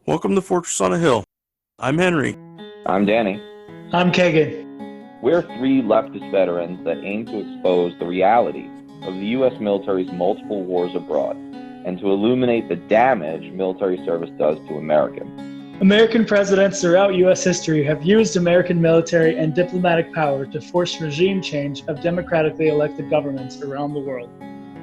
Welcome to Fortress on a Hill. I'm Henry. I'm Danny. I'm Kaye. We're three leftist veterans that aim to expose the reality of the U.S. military's multiple wars abroad and to illuminate the damage military service does to Americans. American presidents throughout U.S. history have used American military and diplomatic power to force regime change of democratically elected governments around the world.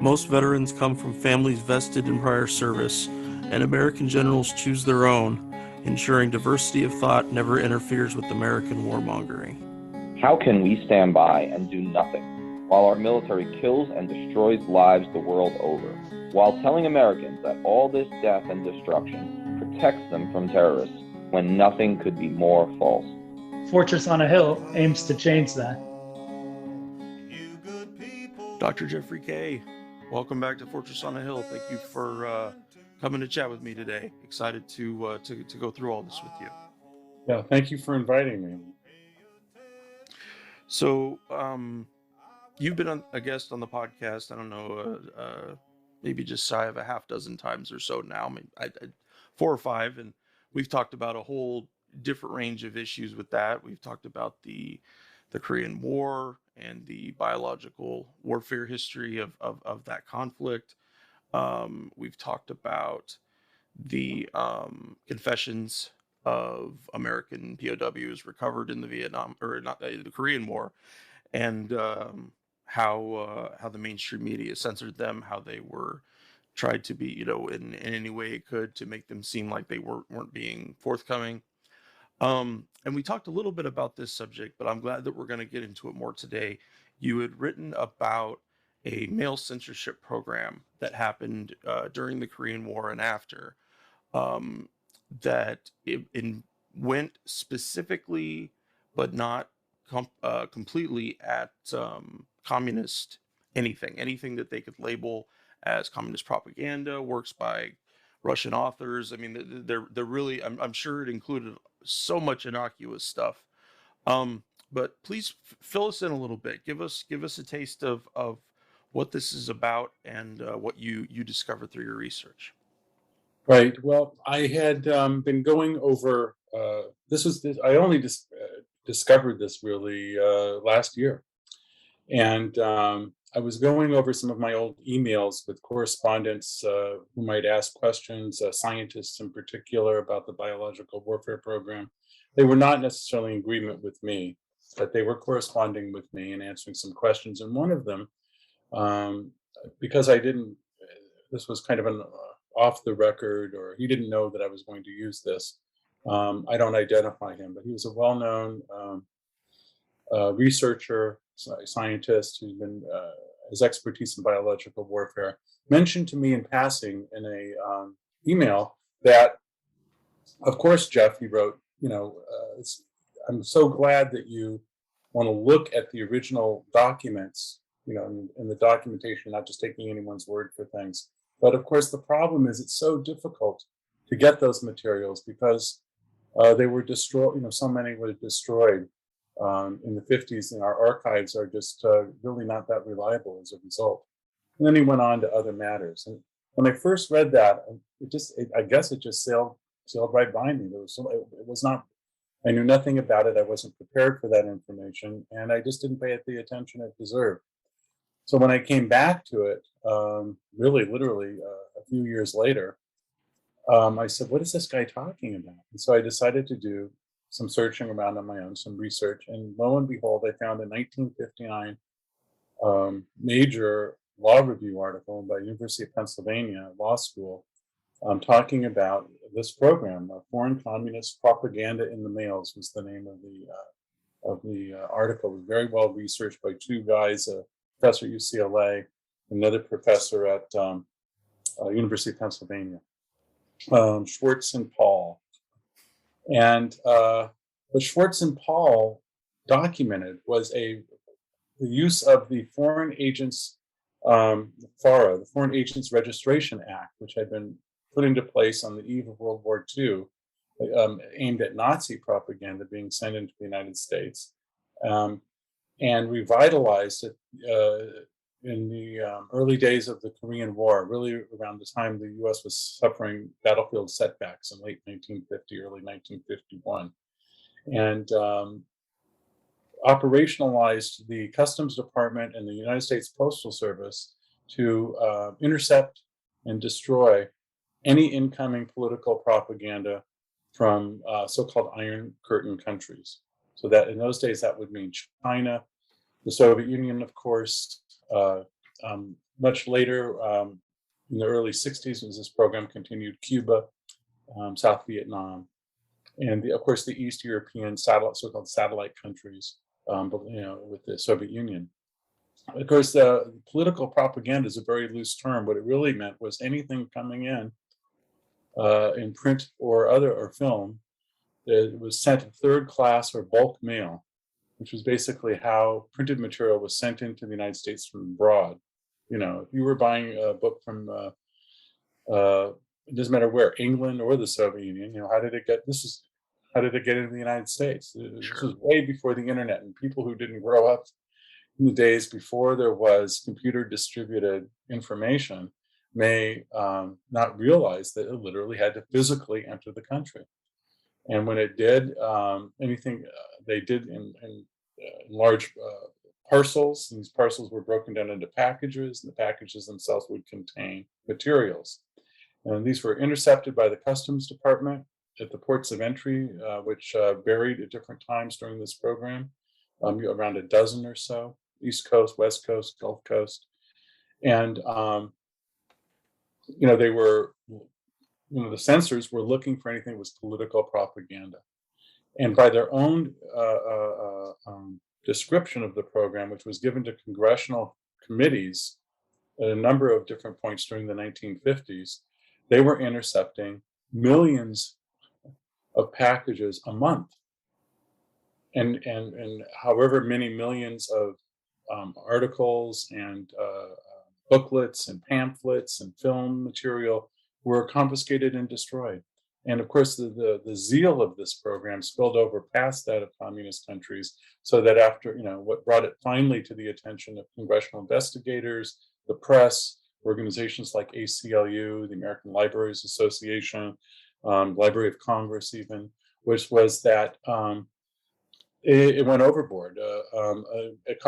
Most veterans come from families vested in prior service, and American generals choose their own, ensuring diversity of thought never interferes with American warmongering. How can we stand by and do nothing while our military kills and destroys lives the world over, while telling Americans that all this death and destruction protects them from terrorists when nothing could be more false? Fortress on a Hill aims to change that. Dr. Jeffrey Kaye, welcome back to Fortress on a Hill. Thank you for coming to chat with me today. Excited to go through all this with you. Yeah, thank you for inviting me. So, you've been a guest on the podcast, I don't know, maybe just shy of a half dozen times or so now, maybe 4 or 5, and we've talked about a whole different range of issues with that. We've talked about the Korean War and the biological warfare history of that conflict. We've talked about the confessions of American POWs recovered in the the Korean War, and how the mainstream media censored them, how they were tried to be, in any way it could to make them seem like they weren't being forthcoming. And we talked a little bit about this subject, but I'm glad that we're going to get into it more today. You had written about a male censorship program that happened during the Korean War and after, that it went specifically, but not completely at communist anything that they could label as communist propaganda, works by Russian authors. I mean, they're really, I'm sure it included so much innocuous stuff. But please fill us in a little bit. Give us a taste of what this is about and what you discovered through your research. Right. Well, I had been going over I only discovered this really last year, and I was going over some of my old emails with correspondents who might ask questions, scientists in particular, about the biological warfare program. They were not necessarily in agreement with me, but they were corresponding with me and answering some questions. And one of them, because this was kind of an off the record, or he didn't know that I was going to use this. I don't identify him, but he was a well-known researcher, scientist who's been his expertise in biological warfare. Mentioned to me in passing in a email that, of course, Jeff, he wrote, I'm so glad that you want to look at the original documents, in the documentation, not just taking anyone's word for things. But of course, the problem is it's so difficult to get those materials because they were destroyed. So many were destroyed in the 50s, and our archives are just really not that reliable as a result. And then he went on to other matters. And when I first read that, I guess it just sailed right by me. It was not. I knew nothing about it. I wasn't prepared for that information, and I just didn't pay it the attention it deserved. So when I came back to it, really literally a few years later, I said, what is this guy talking about? And so I decided to do some searching around on my own, some research. And lo and behold, I found a 1959 major law review article by University of Pennsylvania Law School talking about this program. Foreign Communist Propaganda in the Mails was the name of the article. It was very well researched by two guys, professor at UCLA, another professor at University of Pennsylvania, Schwartz and Paul. And what Schwartz and Paul documented was the use of the Foreign Agents, FARA, the Foreign Agents Registration Act, which had been put into place on the eve of World War II, aimed at Nazi propaganda being sent into the United States. And revitalized it early days of the Korean War, really around the time the U.S. was suffering battlefield setbacks in late 1950, early 1951, and operationalized the Customs Department and the United States Postal Service to intercept and destroy any incoming political propaganda from so-called Iron Curtain countries. So that in those days, that would mean China, the Soviet Union, of course. Much later, in the early 60s, as this program continued, Cuba, South Vietnam, and of course the East European so-called satellite countries, with the Soviet Union. Of course, political propaganda is a very loose term. What it really meant was anything coming in print or film that was sent third class or bulk mail, which was basically how printed material was sent into the United States from abroad. If you were buying a book from, it doesn't matter where, England or the Soviet Union, how did it get into the United States? This was way before the internet, and people who didn't grow up in the days before there was computer distributed information may not realize that it literally had to physically enter the country. And when it did, anything they did in large parcels, these parcels were broken down into packages, and the packages themselves would contain materials. And these were intercepted by the Customs Department at the ports of entry, which varied at different times during this program, around a dozen or so, East Coast, West Coast, Gulf Coast. And, they were, the censors were looking for anything that was political propaganda. And by their own description of the program, which was given to congressional committees at a number of different points during the 1950s, they were intercepting millions of packages a month, and however many millions of articles and booklets and pamphlets and film material were confiscated and destroyed. And of course, the zeal of this program spilled over past that of communist countries, so that after, what brought it finally to the attention of congressional investigators, the press, organizations like ACLU, the American Libraries Association, Library of Congress even, which was that it went overboard. It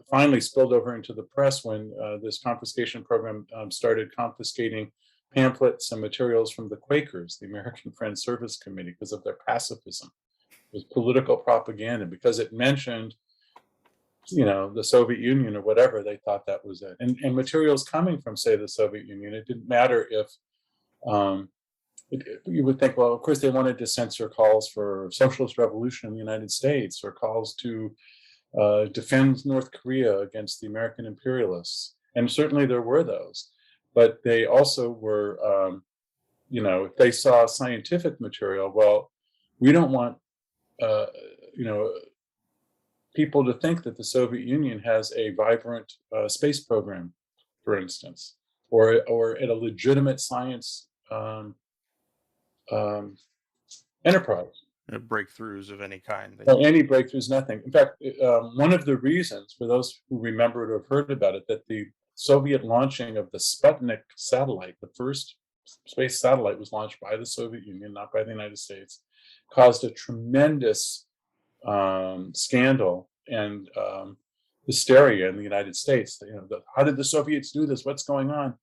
finally spilled over into the press when this confiscation program started confiscating pamphlets and materials from the Quakers, the American Friends Service Committee, because of their pacifism. It was political propaganda because it mentioned, the Soviet Union or whatever. They thought that was it. And materials coming from, say, the Soviet Union, it didn't matter if you would think, well, of course, they wanted to censor calls for socialist revolution in the United States or calls to defend North Korea against the American imperialists. And certainly there were those. But they also were, if they saw scientific material, well, we don't want, people to think that the Soviet Union has a vibrant space program, for instance, or at a legitimate science enterprise. Breakthroughs of any kind. Any breakthroughs, nothing. In fact, one of the reasons, for those who remember or have heard about it, that the Soviet launching of the Sputnik satellite, the first space satellite, was launched by the Soviet Union, not by the United States, caused a tremendous scandal and hysteria in the United States. How did the Soviets do this? What's going on?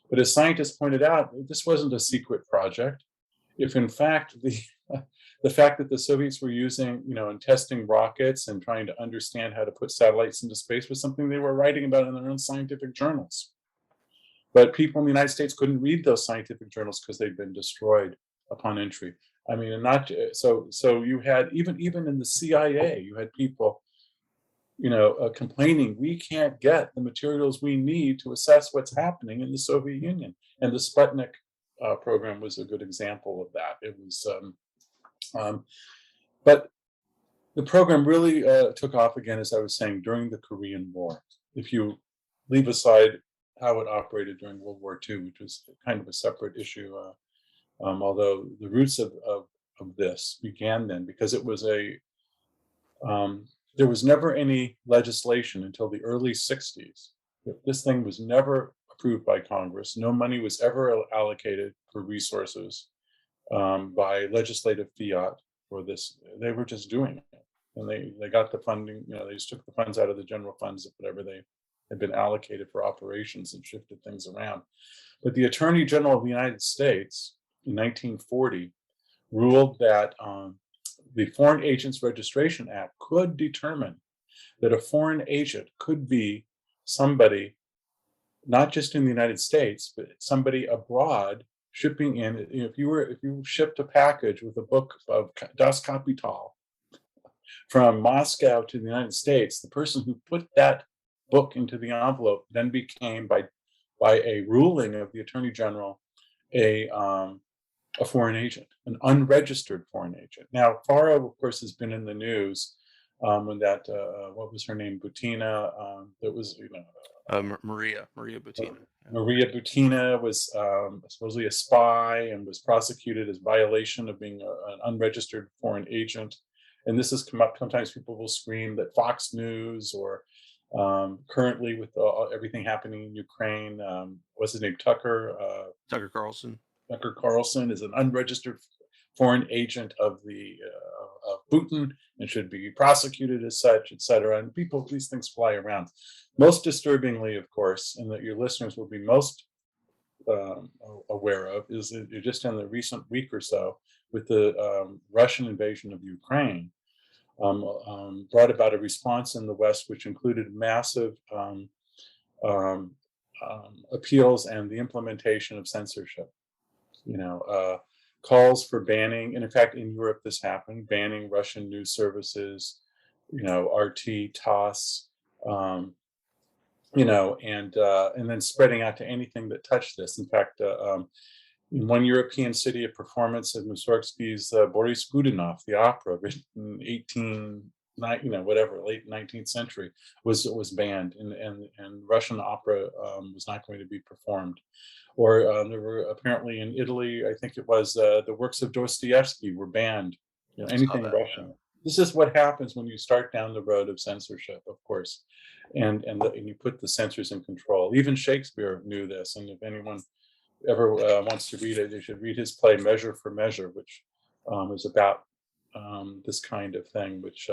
But as scientists pointed out, this wasn't a secret project. If in fact the fact that the Soviets were using, and testing rockets and trying to understand how to put satellites into space was something they were writing about in their own scientific journals. But people in the United States couldn't read those scientific journals because they'd been destroyed upon entry. I mean, and not so you had even in the CIA, you had people, complaining, we can't get the materials we need to assess what's happening in the Soviet Union. And the Sputnik program was a good example of that. It was, but the program really took off again, as I was saying, during the Korean War. If you leave aside how it operated during World War II, which was kind of a separate issue, although the roots of this began then, because it was there was never any legislation until the early 60s This thing was never approved by Congress. No money was ever allocated for resources by legislative fiat for this. They were just doing it. And they got the funding, they just took the funds out of the general funds of whatever they had been allocated for operations and shifted things around. But the Attorney General of the United States in 1940 ruled that the Foreign Agents Registration Act could determine that a foreign agent could be somebody not just in the United States, but somebody abroad shipping in. If you shipped a package with a book of Das Kapital from Moscow to the United States, the person who put that book into the envelope then became, by a ruling of the Attorney General, a foreign agent, an unregistered foreign agent. Now, Farah, of course, has been in the news when that what was her name, Butina, that was Maria Butina. Maria Butina was supposedly a spy and was prosecuted as violation of being an unregistered foreign agent. And this has come up. Sometimes people will scream that Fox News, or currently with everything happening in Ukraine, what's his name, Tucker Carlson. Tucker Carlson is an unregistered foreign agent of Putin and should be prosecuted as such, et cetera. And these things fly around. Most disturbingly, of course, and that your listeners will be most aware of, is that just in the recent week or so, with the Russian invasion of Ukraine, brought about a response in the West, which included massive appeals and the implementation of censorship. Calls for banning, and in fact, in Europe, this happened, banning Russian news services, RT, TASS, and then spreading out to anything that touched this. In fact, in one European city, a performance of Mussorgsky's Boris Godunov, the opera, written in late 19th century, was banned, and Russian opera was not going to be performed. Or there were apparently in Italy, I think it was, the works of Dostoevsky were banned. Anything Russian. This is what happens when you start down the road of censorship, of course, and you put the censors in control. Even Shakespeare knew this, and if anyone ever wants to read it, they should read his play Measure for Measure, which is about this kind of thing. Which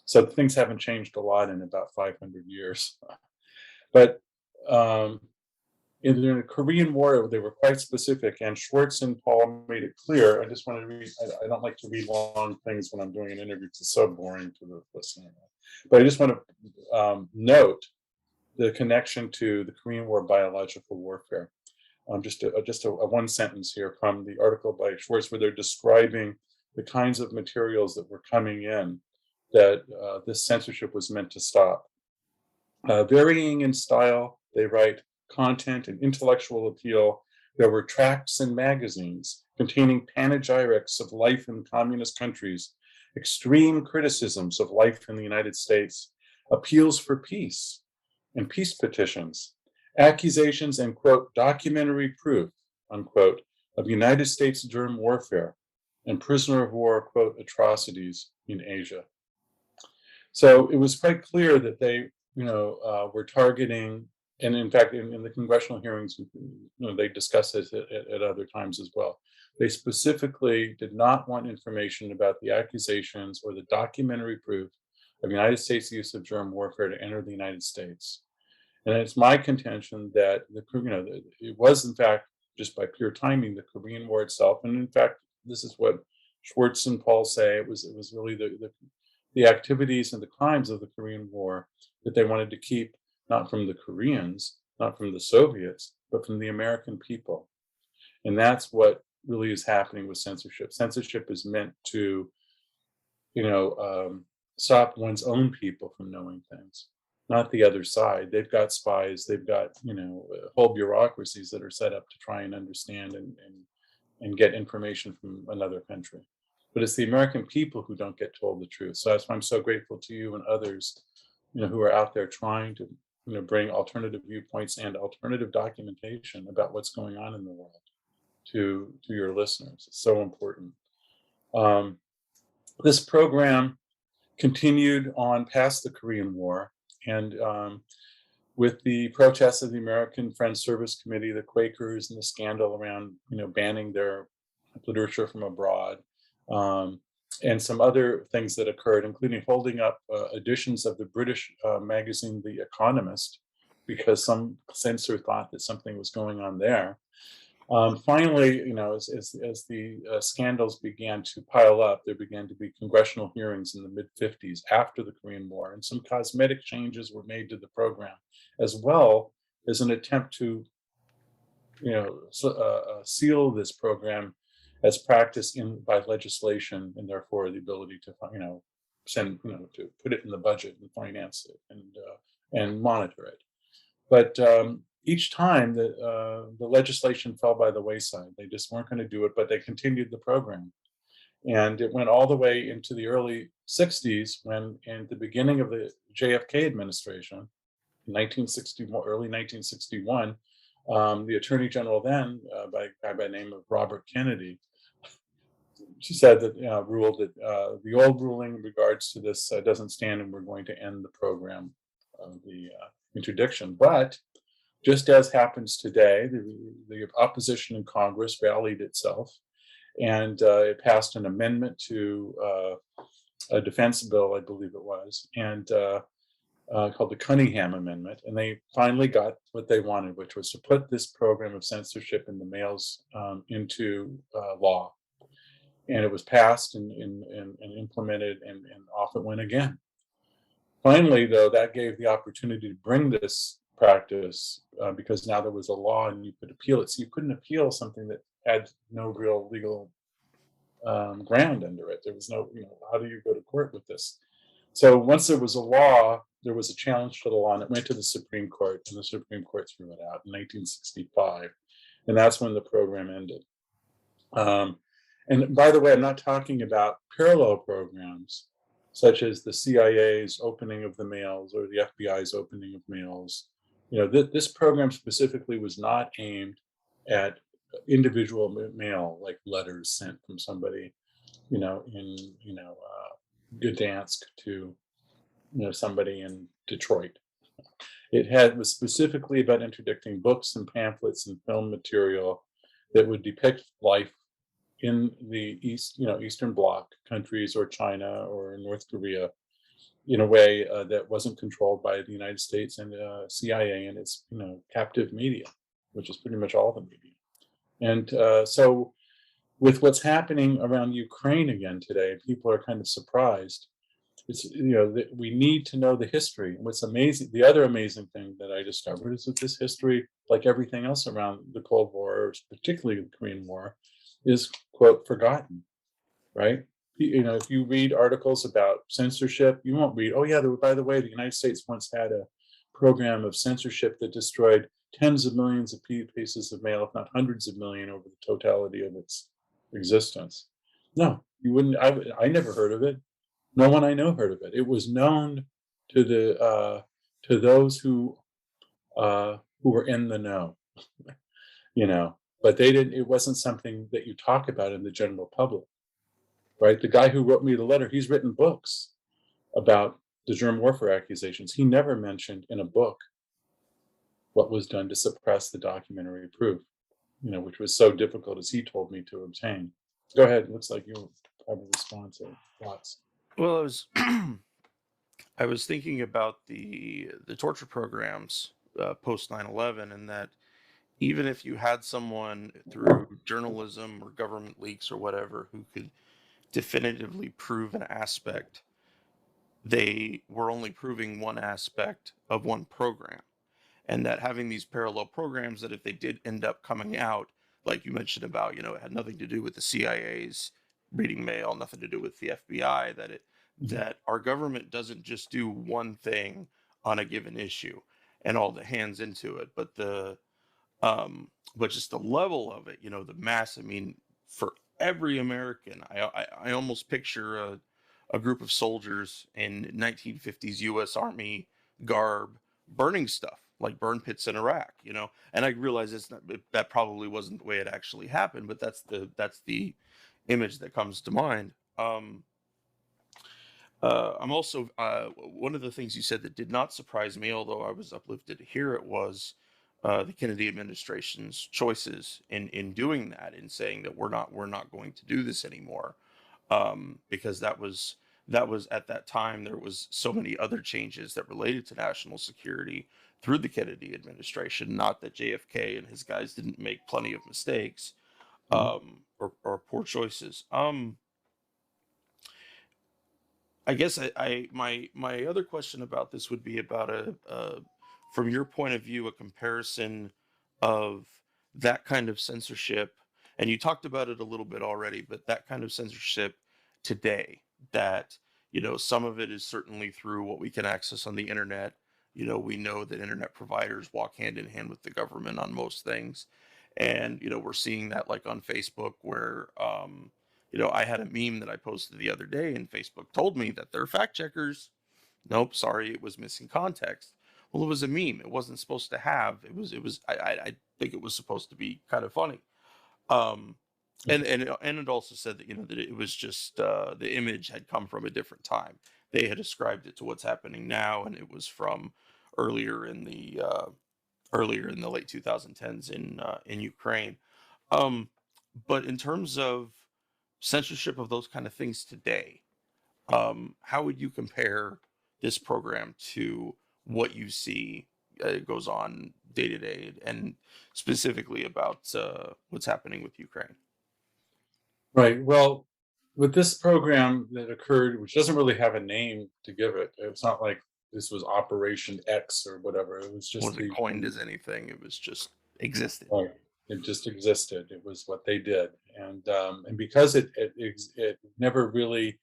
so things haven't changed a lot in about 500 years, but. In the Korean War, they were quite specific, and Schwartz and Paul made it clear. I just want to read, I don't like to read long things when I'm doing an interview. It's so boring to the listener. But I just want to note the connection to the Korean War biological warfare. Just a one sentence here from the article by Schwartz, where they're describing the kinds of materials that were coming in that this censorship was meant to stop. Varying in style, they write, content and intellectual appeal, there were tracts and magazines containing panegyrics of life in communist countries, extreme criticisms of life in the United States, appeals for peace and peace petitions, accusations and, quote, documentary proof, unquote, of United States germ warfare and prisoner of war, quote, atrocities in Asia. So it was quite clear that they, were targeting. And in fact, in the congressional hearings, they discussed this at other times as well. They specifically did not want information about the accusations or the documentary proof of United States use of germ warfare to enter the United States. And it's my contention that it was, in fact, just by pure timing, the Korean War itself. And in fact, this is what Schwartz and Paul say. It was really the activities and the crimes of the Korean War that they wanted to keep, not from the Koreans, not from the Soviets, but from the American people. And that's what really is happening with censorship. Censorship is meant to, stop one's own people from knowing things, not the other side. They've got spies, they've got, whole bureaucracies that are set up to try and understand and get information from another country. But it's the American people who don't get told the truth. So that's why I'm so grateful to you and others, who are out there trying to bring alternative viewpoints and alternative documentation about what's going on in the world to your listeners. It's so important. This program continued on past the Korean War, and with the protests of the American Friends Service Committee, the Quakers, and the scandal around, banning their literature from abroad, and some other things that occurred, including holding up editions of the British magazine The Economist, because some censor thought that something was going on there. Finally, as the scandals began to pile up, there began to be congressional hearings in the mid-50s after the Korean War, and some cosmetic changes were made to the program, as well as an attempt to, seal this program as practiced by legislation, and therefore the ability to, to put it in the budget and finance it and monitor it. But each time the legislation fell by the wayside. They just weren't going to do it, but they continued the program. And it went all the way into the early 60s when, in the beginning of the JFK administration, in 1961, early 1961, the Attorney General then, by a guy by the name of Robert Kennedy, she said that, ruled that the old ruling in regards to this doesn't stand, and we're going to end the program of the interdiction. But just as happens today, the opposition in Congress rallied itself, and it passed an amendment to a defense bill, I believe it was, and called the Cunningham Amendment. And they finally got what they wanted, which was to put this program of censorship in the mails into law. And it was passed and implemented, and off it went again. Finally, though, that gave the opportunity to bring this practice because now there was a law and you could appeal it. So you couldn't appeal something that had no real legal ground under it. There was no, how do you go to court with this? So once there was a law, there was a challenge to the law, and it went to the Supreme Court, and the Supreme Court threw it out in 1965. And that's when the program ended. And by the way, I'm not talking about parallel programs such as the CIA's opening of the mails or the FBI's opening of mails. This program specifically was not aimed at individual mail, like letters sent from somebody, in Gdansk to, somebody in Detroit. It was specifically about interdicting books and pamphlets and film material that would depict life in the Eastern Bloc countries, or China or North Korea, in a way that wasn't controlled by the United States and CIA and its captive media, which is pretty much all the media. And so with what's happening around Ukraine again today, people are kind of surprised. It's, that we need to know the history. And what's amazing, the other amazing thing that I discovered is that this history, like everything else around the Cold War, or particularly the Korean War, is, quote, forgotten, right? If you read articles about censorship, you won't read, oh yeah, by the way, the United States once had a program of censorship that destroyed tens of millions of pieces of mail, if not hundreds of million, over the totality of its existence. No, you wouldn't. I never heard of it. No one I know heard of it. It was known to those who were in the know, but they didn't. It wasn't something that you talk about in the general public, right? The guy who wrote me the letter, he's written books about the germ warfare accusations. He never mentioned in a book what was done to suppress the documentary proof, which was so difficult, as he told me, to obtain. Go ahead. It looks like you have a response or thoughts. Well, I was thinking about the torture programs post 9/11, and that even if you had someone through journalism or government leaks or whatever who could definitively prove an aspect, they were only proving one aspect of one program. And that having these parallel programs, that if they did end up coming out, like you mentioned about, it had nothing to do with the CIA's reading mail, nothing to do with the FBI, that our government doesn't just do one thing on a given issue and all the hands into it, but but just the level of it, the mass. I mean, for every American, I almost picture a group of soldiers in 1950s U.S. Army garb burning stuff, like burn pits in Iraq, And I realize that probably wasn't the way it actually happened, but that's the image that comes to mind. I'm also one of the things you said that did not surprise me, although I was uplifted to hear it, was the Kennedy administration's choices in doing that, in saying that we're not going to do this anymore, because that was at that time there was so many other changes that related to national security through the Kennedy administration. Not that JFK and his guys didn't make plenty of mistakes, Mhm. or poor choices. I guess my other question about this would be about from your point of view, a comparison of that kind of censorship, and you talked about it a little bit already, but that kind of censorship today, that, some of it is certainly through what we can access on the internet. We know that internet providers walk hand in hand with the government on most things, and we're seeing that, like, on Facebook, where I had a meme that I posted the other day, and Facebook told me that they're fact checkers. Nope, sorry, it was missing context. Well, it was a meme. It wasn't supposed to have. It was. I think it was supposed to be kind of funny. Um, and it also said that that it was just the image had come from a different time. They had ascribed it to what's happening now, and it was from earlier in the late 2010s in Ukraine. Um, but in terms of censorship of those kind of things today, how would you compare this program to what you see goes on day to day, and specifically about what's happening with Ukraine? Right. Well, with this program that occurred, which doesn't really have a name to give it, it's not like this was Operation X or whatever. It was just Wasn't coined as anything. It was just existed. right. It just existed. It was what they did, and because it never really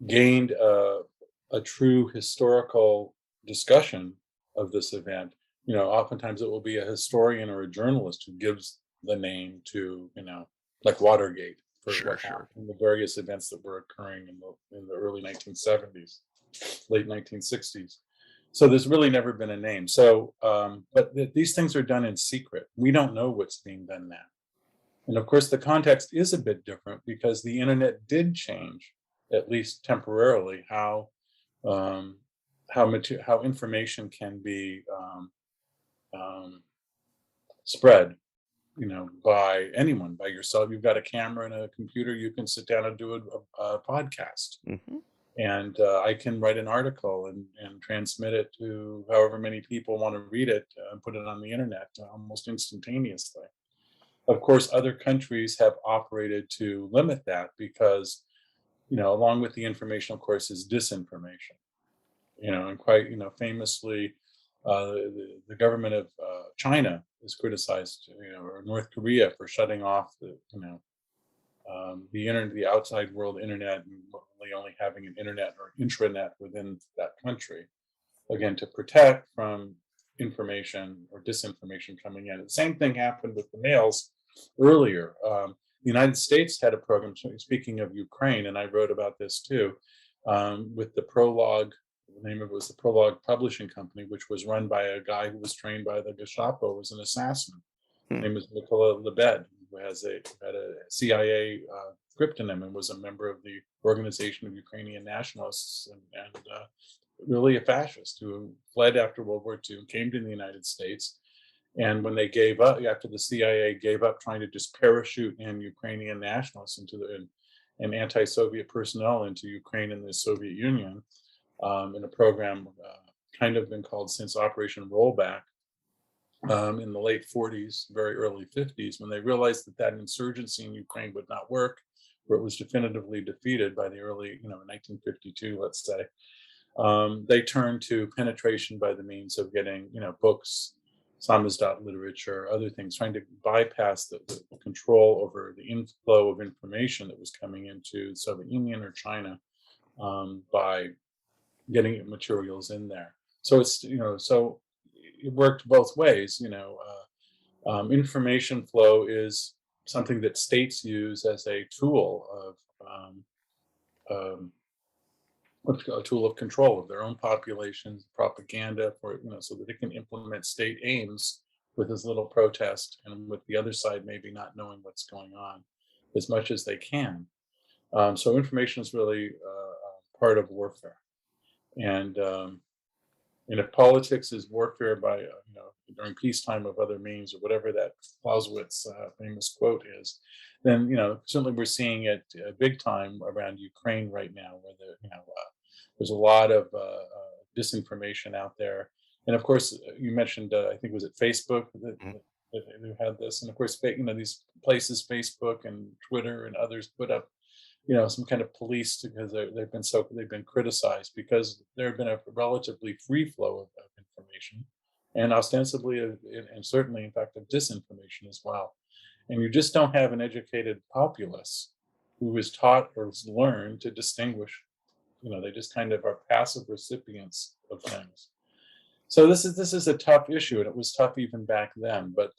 gained a true historical discussion of this event. Oftentimes it will be a historian or a journalist who gives the name to, like Watergate, for Sure, what sure. happened, the various events that were occurring in the early 1970s, late 1960s. So there's really never been a name. So, but these things are done in secret. We don't know what's being done now. And of course, the context is a bit different because the internet did change, at least temporarily, um, how information can be um, spread. By anyone, by yourself. You've got a camera and a computer. You can sit down and do a podcast, Hmm. and I can write an article and transmit it to however many people want to read it and put it on the internet almost instantaneously. Of course, other countries have operated to limit that because, along with the information, of course, is disinformation. And quite, famously, the government of China is criticized, or North Korea, for shutting off the internet, the outside world internet, and really only having an internet or intranet within that country, again, to protect from information or disinformation coming in. The same thing happened with the mails earlier. The United States had a program, speaking of Ukraine, and I wrote about this too, with the Prologue. The name of it was the Prologue Publishing Company, which was run by a guy who was trained by the Gestapo as an assassin. Hmm. His name was Nicola Lebed, who had a CIA cryptonym and was a member of the Organization of Ukrainian Nationalists, and really a fascist who fled after World War II, came to the United States. And when they gave up, after the CIA gave up trying to just parachute in Ukrainian nationalists and anti-Soviet personnel into Ukraine and the Soviet Union, in a program kind of been called since Operation Rollback, in the late 40s, very early 50s, when they realized that insurgency in Ukraine would not work, where it was definitively defeated by the early, 1952, let's say. They turned to penetration by the means of getting, books, samizdat literature, other things, trying to bypass the control over the inflow of information that was coming into the Soviet Union or China, by getting materials in there. So so it worked both ways. Information flow is something that states use as a tool um, a tool of control of their own populations, propaganda for, so that it can implement state aims with as little protest, and with the other side maybe not knowing what's going on as much as they can. So information is really part of warfare. And if politics is warfare by, during peacetime of other means, or whatever that Clausewitz famous quote is, then, certainly we're seeing it big time around Ukraine right now, where there's a lot of disinformation out there. And of course, you mentioned, I think, was it Facebook that who had this? And of course, these places, Facebook and Twitter and others, put up, some kind of police, because they've been criticized because there have been a relatively free flow of information, and ostensibly, and certainly, in fact, of disinformation as well. And you just don't have an educated populace who is taught or has learned to distinguish. They just kind of are passive recipients of things. So this is a tough issue, and it was tough even back then. But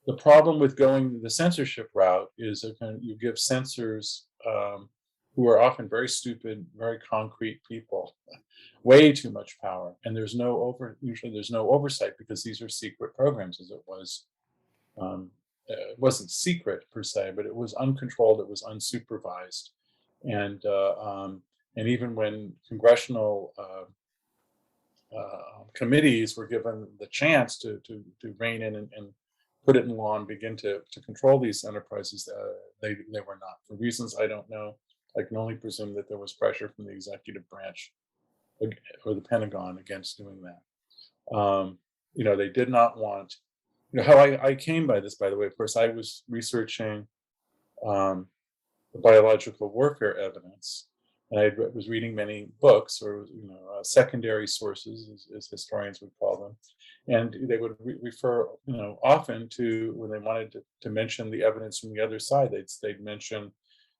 the problem with going the censorship route is that you give censors, who are often very stupid, very concrete people, way too much power, and usually there's no oversight, because these are secret programs, as it was. It wasn't secret per se, but it was uncontrolled, it was unsupervised, and even when congressional committees were given the chance to rein in and put it in law and begin to control these enterprises, they were not, for reasons I don't know. I can only presume that there was pressure from the executive branch or the Pentagon against doing that. They did not want. How I came by this, by the way, of course, I was researching the biological warfare evidence, and I was reading many books, or secondary sources, as historians would call them, and they would refer, often to, when they wanted to mention the evidence from the other side, they'd mention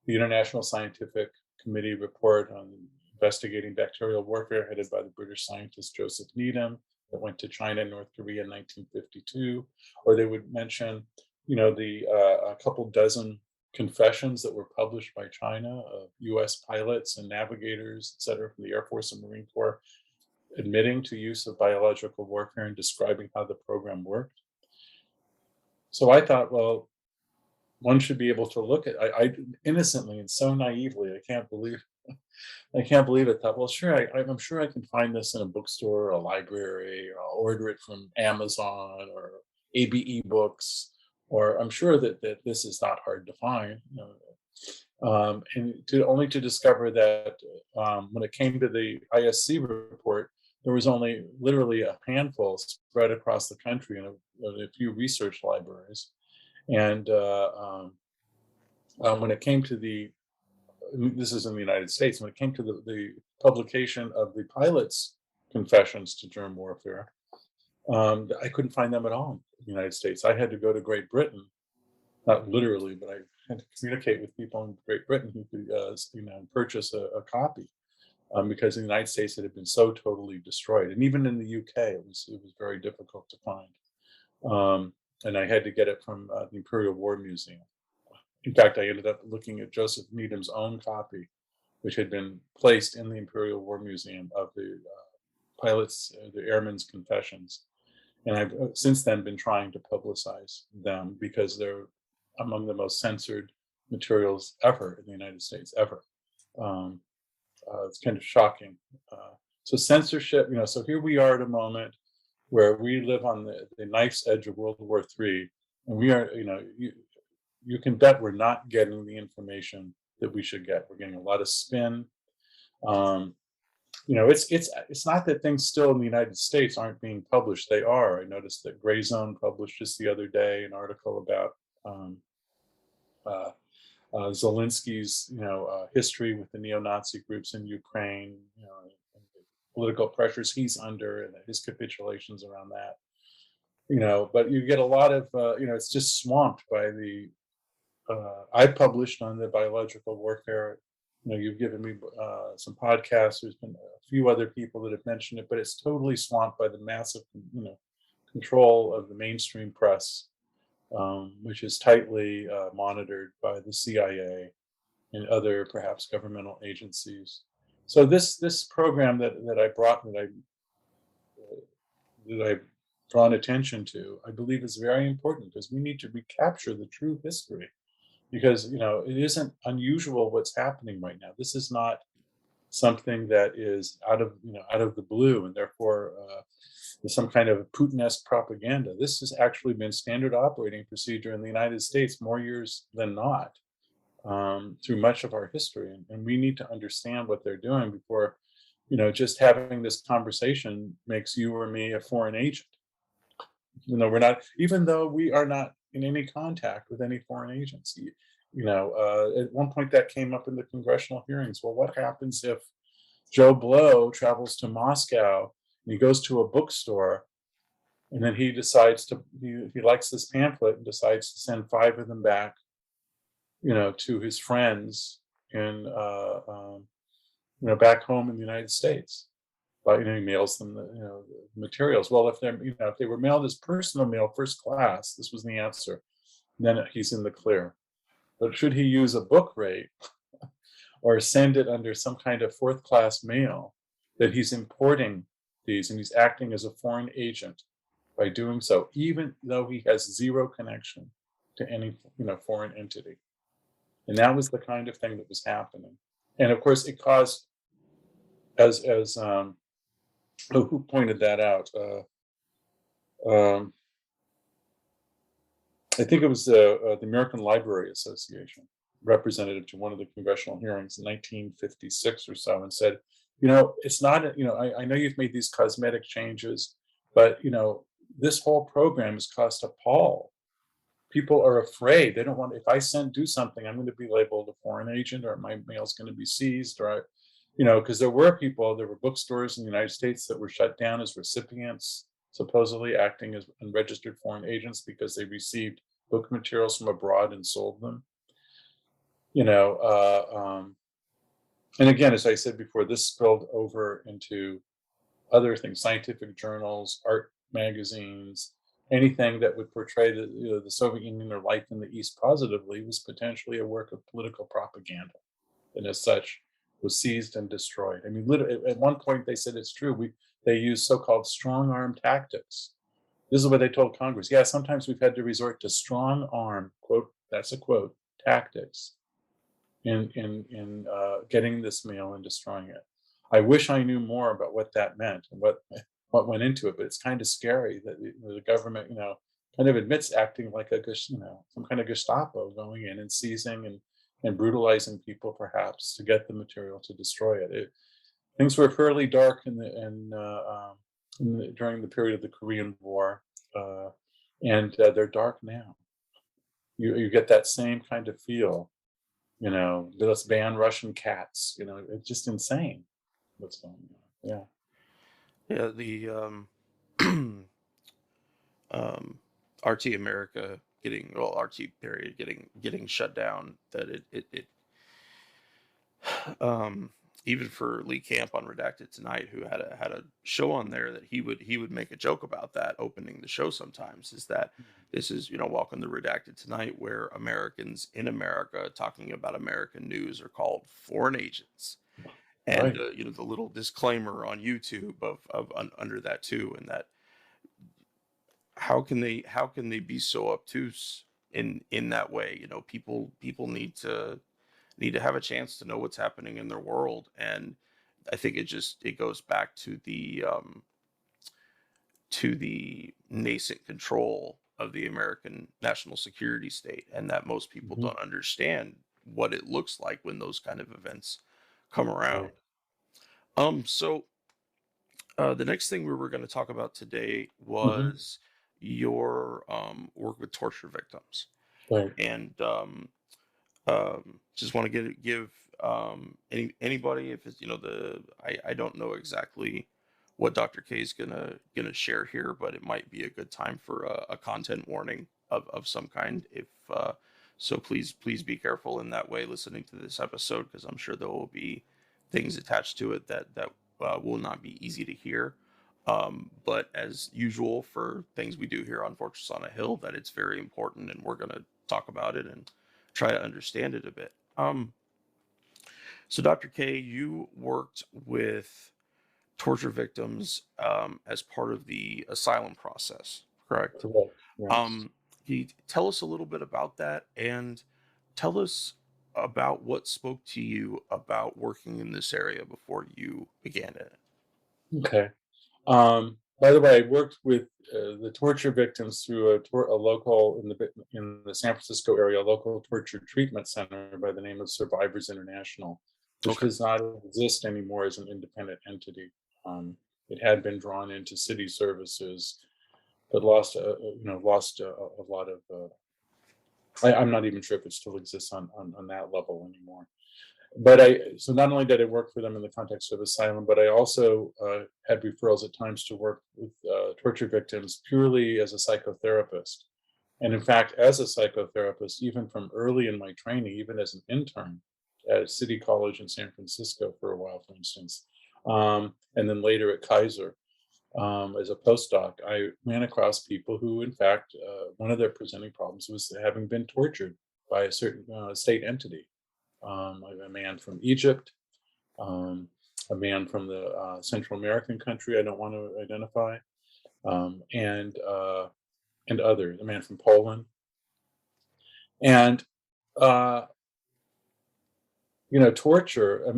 the International Scientific Committee report on investigating bacterial warfare, headed by the British scientist Joseph Needham, that went to China and North Korea in 1952, or they would mention, a couple dozen confessions that were published by China of U.S. pilots and navigators, et cetera, from the Air Force and Marine Corps, admitting to use of biological warfare and describing how the program worked. So I thought, well, one should be able to look at. I innocently and so naively, I can't believe it. Thought, well, sure, I'm sure I can find this in a bookstore or a library, or I'll order it from Amazon or ABE Books, or I'm sure that this is not hard to find. And only to discover that when it came to the ISC report, there was only literally a handful spread across the country in a few research libraries. And when it came to this is in the United States, when it came to the publication of the pilots' confessions to germ warfare, I couldn't find them at all in the United States. I had to go to Great Britain, not literally, but I had to communicate with people in Great Britain who could, purchase a copy, because in the United States it had been so totally destroyed, and even in the UK it was very difficult to find. And I had to get it from the Imperial War Museum. In fact, I ended up looking at Joseph Needham's own copy, which had been placed in the Imperial War Museum, of the the airmen's confessions. And I've since then been trying to publicize them, because they're among the most censored materials ever in the United States, ever. It's kind of shocking. So censorship, so here we are at a moment where we live on the knife's edge of World War III, and we are, you can bet we're not getting the information that we should get. We're getting a lot of spin. It's not that things still in the United States aren't being published. They are. I noticed that Gray Zone published just the other day an article about Zelensky's, history with the neo-Nazi groups in Ukraine, and the political pressures he's under, and his capitulations around that. But you get a lot of, it's just swamped by the. I published on the biological warfare. You've given me some podcasts. There's been a few other people that have mentioned it, but it's totally swamped by the massive, control of the mainstream press, which is tightly monitored by the CIA and other perhaps governmental agencies. So this program that I brought, that I've drawn attention to, I believe is very important, because we need to recapture the true history. Because it isn't unusual what's happening right now. This is not something that is out of the blue, and therefore there's some kind of Putin-esque propaganda. This has actually been standard operating procedure in the United States more years than not, through much of our history, and we need to understand what they're doing before, just having this conversation makes you or me a foreign agent. We're not, even though we are not in any contact with any foreign agency. At one point that came up in the congressional hearings. Well, what happens if Joe Blow travels to Moscow and he goes to a bookstore, and then he decides he likes this pamphlet and decides to send 5 of them back, to his friends in, back home in the United States. But he mails them the materials. Well, if they were mailed as personal mail, first class, this was the answer, then he's in the clear. But should he use a book rate or send it under some kind of 4th class mail, that he's importing these and he's acting as a foreign agent by doing so, even though he has zero connection to any foreign entity. And that was the kind of thing that was happening. And of course, it caused, as who pointed that out? I think it was the American Library Association representative to one of the congressional hearings in 1956 or so, and said, it's not, I know you've made these cosmetic changes, but this whole program has cost a pall. People are afraid. They don't want, if I do something, I'm going to be labeled a foreign agent, or my mail's going to be seized, or because there were bookstores in the United States that were shut down as recipients, supposedly acting as unregistered foreign agents because they received book materials from abroad and sold them. And again, as I said before, this spilled over into other things: scientific journals, art magazines, anything that would portray the Soviet Union or life in the East positively was potentially a work of political propaganda, and as such was seized and destroyed. I mean, literally, at one point they said it's true. They used so-called strong arm tactics. This is what they told Congress. Yeah, sometimes we've had to resort to strong arm, quote, that's a quote, tactics in getting this mail and destroying it. I wish I knew more about what that meant and what went into it, but it's kind of scary that the government, kind of admits acting like some kind of Gestapo, going in and seizing and brutalizing people, perhaps, to get the material to destroy it. Things were fairly dark during the period of the Korean War, and they're dark now. You get that same kind of feel. Let's ban Russian cats. It's just insane what's going on. Yeah. Yeah, the RT America RT period getting shut down. That it even for Lee Camp on Redacted Tonight, who had a show on there, that he would make a joke about that opening the show sometimes, is that this is, welcome to Redacted Tonight, where Americans in America talking about American news are called foreign agents. And Right. the little disclaimer on YouTube of under that too, and that how can they be so obtuse in that way? People need to have a chance to know what's happening in their world. And I think it goes back to the nascent control of the American national security state, and that most people Mhm. don't understand what it looks like when those kind of events come around. Right. So the next thing we were going to talk about today Mhm. was your work with torture victims, Right. and just want to give anybody, if it's I don't know exactly what Dr. K is gonna share here, but it might be a good time for a content warning of some kind. If so, please be careful in that way listening to this episode, because I'm sure there will be things attached to it that will not be easy to hear. But as usual for things we do here on Fortress on a Hill, that it's very important, and we're gonna talk about it and try to understand it a bit. So Dr. K, you worked with torture victims as part of the asylum process, correct? Correct. Yes. Can you tell us a little bit about that, and tell us about what spoke to you about working in this area before you began it. Okay. By the way, I worked with the torture victims through a local in the San Francisco area, a local torture treatment center by the name of Survivors International, which Okay. does not exist anymore as an independent entity. It had been drawn into city services, but lost a lot of. I'm not even sure if it still exists on that level anymore. But so not only did I work for them in the context of asylum, but I also had referrals at times to work with torture victims purely as a psychotherapist. And in fact, as a psychotherapist, even from early in my training, even as an intern at City College in San Francisco for a while, for instance, and then later at Kaiser as a postdoc, I ran across people who, in fact, one of their presenting problems was having been tortured by a certain state entity. A man from Egypt, um, a man from the Central American country I don't want to identify, and others, a man from Poland. And uh, torture.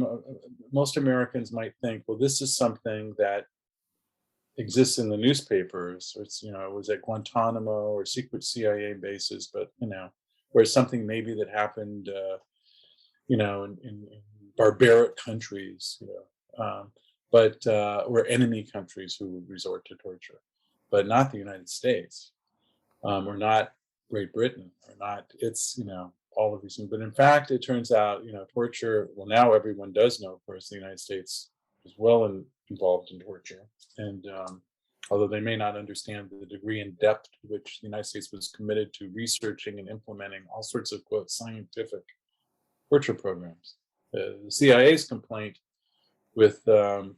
Most Americans might think, well, this is something that exists in the newspapers. It's it was at Guantanamo or secret CIA bases, but where it's something maybe that happened. In barbaric countries, but or enemy countries who would resort to torture, but not the United States, or not Great Britain, or not. It's all of these things. But in fact, it turns out torture. Well, now everyone does know, of course, the United States is involved in torture, and although they may not understand the degree and depth to which the United States was committed to researching and implementing all sorts of quote scientific torture programs. The CIA's complaint with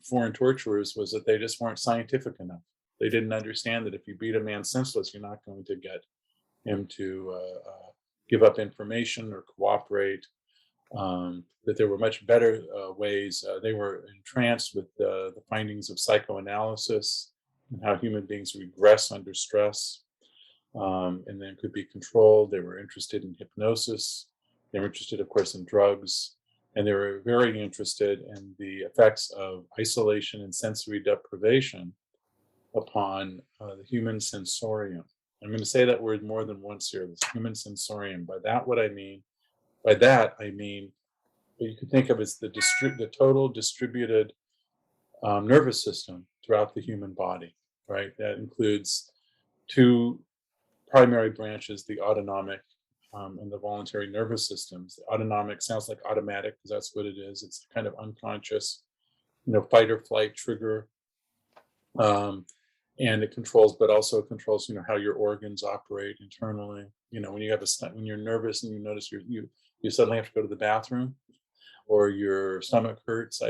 foreign torturers was that they just weren't scientific enough. They didn't understand that if you beat a man senseless, you're not going to get him to give up information or cooperate. That there were much better ways. They were entranced with the findings of psychoanalysis and how human beings regress under stress, and then could be controlled. They were interested in hypnosis. They were interested, of course, in drugs, and they were very interested in the effects of isolation and sensory deprivation upon the human sensorium. I'm going to say that word more than once here, this human sensorium. By that I mean what you could think of as the total distributed nervous system throughout the human body, right? That includes two primary branches, the autonomic and the voluntary nervous systems. The autonomic sounds like automatic because that's what it is. It's kind of unconscious, fight or flight trigger, and it controls, but also controls, how your organs operate internally. When when you're nervous and you notice you suddenly have to go to the bathroom, or your stomach hurts.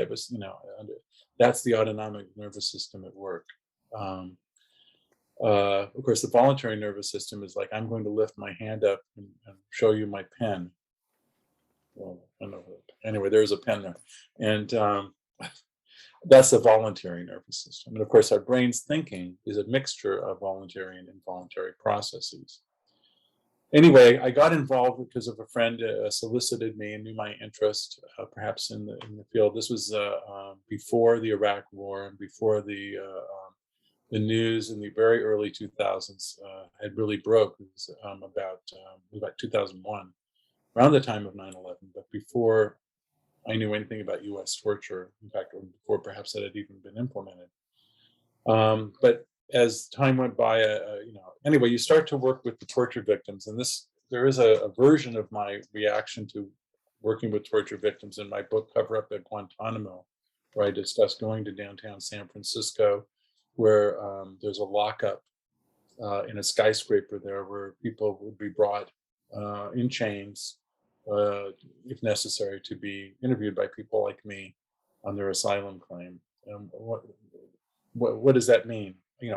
That's the autonomic nervous system at work. Of course, the voluntary nervous system is like, I'm going to lift my hand up and show you my pen. Well, I don't know. Anyway, there's a pen there. And that's the voluntary nervous system. And of course, our brain's thinking is a mixture of voluntary and involuntary processes. Anyway, I got involved because of a friend solicited me and knew my interest, perhaps in the field. This was before the Iraq War and before the news in the very early 2000s had really broke. It was about 2001, around the time of 9/11, but before I knew anything about U.S. torture. In fact, before perhaps that had even been implemented. But as time went by, anyway, you start to work with the torture victims, and there is a version of my reaction to working with torture victims in my book, Cover Up at Guantanamo, where I discuss going to downtown San Francisco, where there's a lockup in a skyscraper there, where people would be brought in chains, if necessary, to be interviewed by people like me on their asylum claim. What does that mean?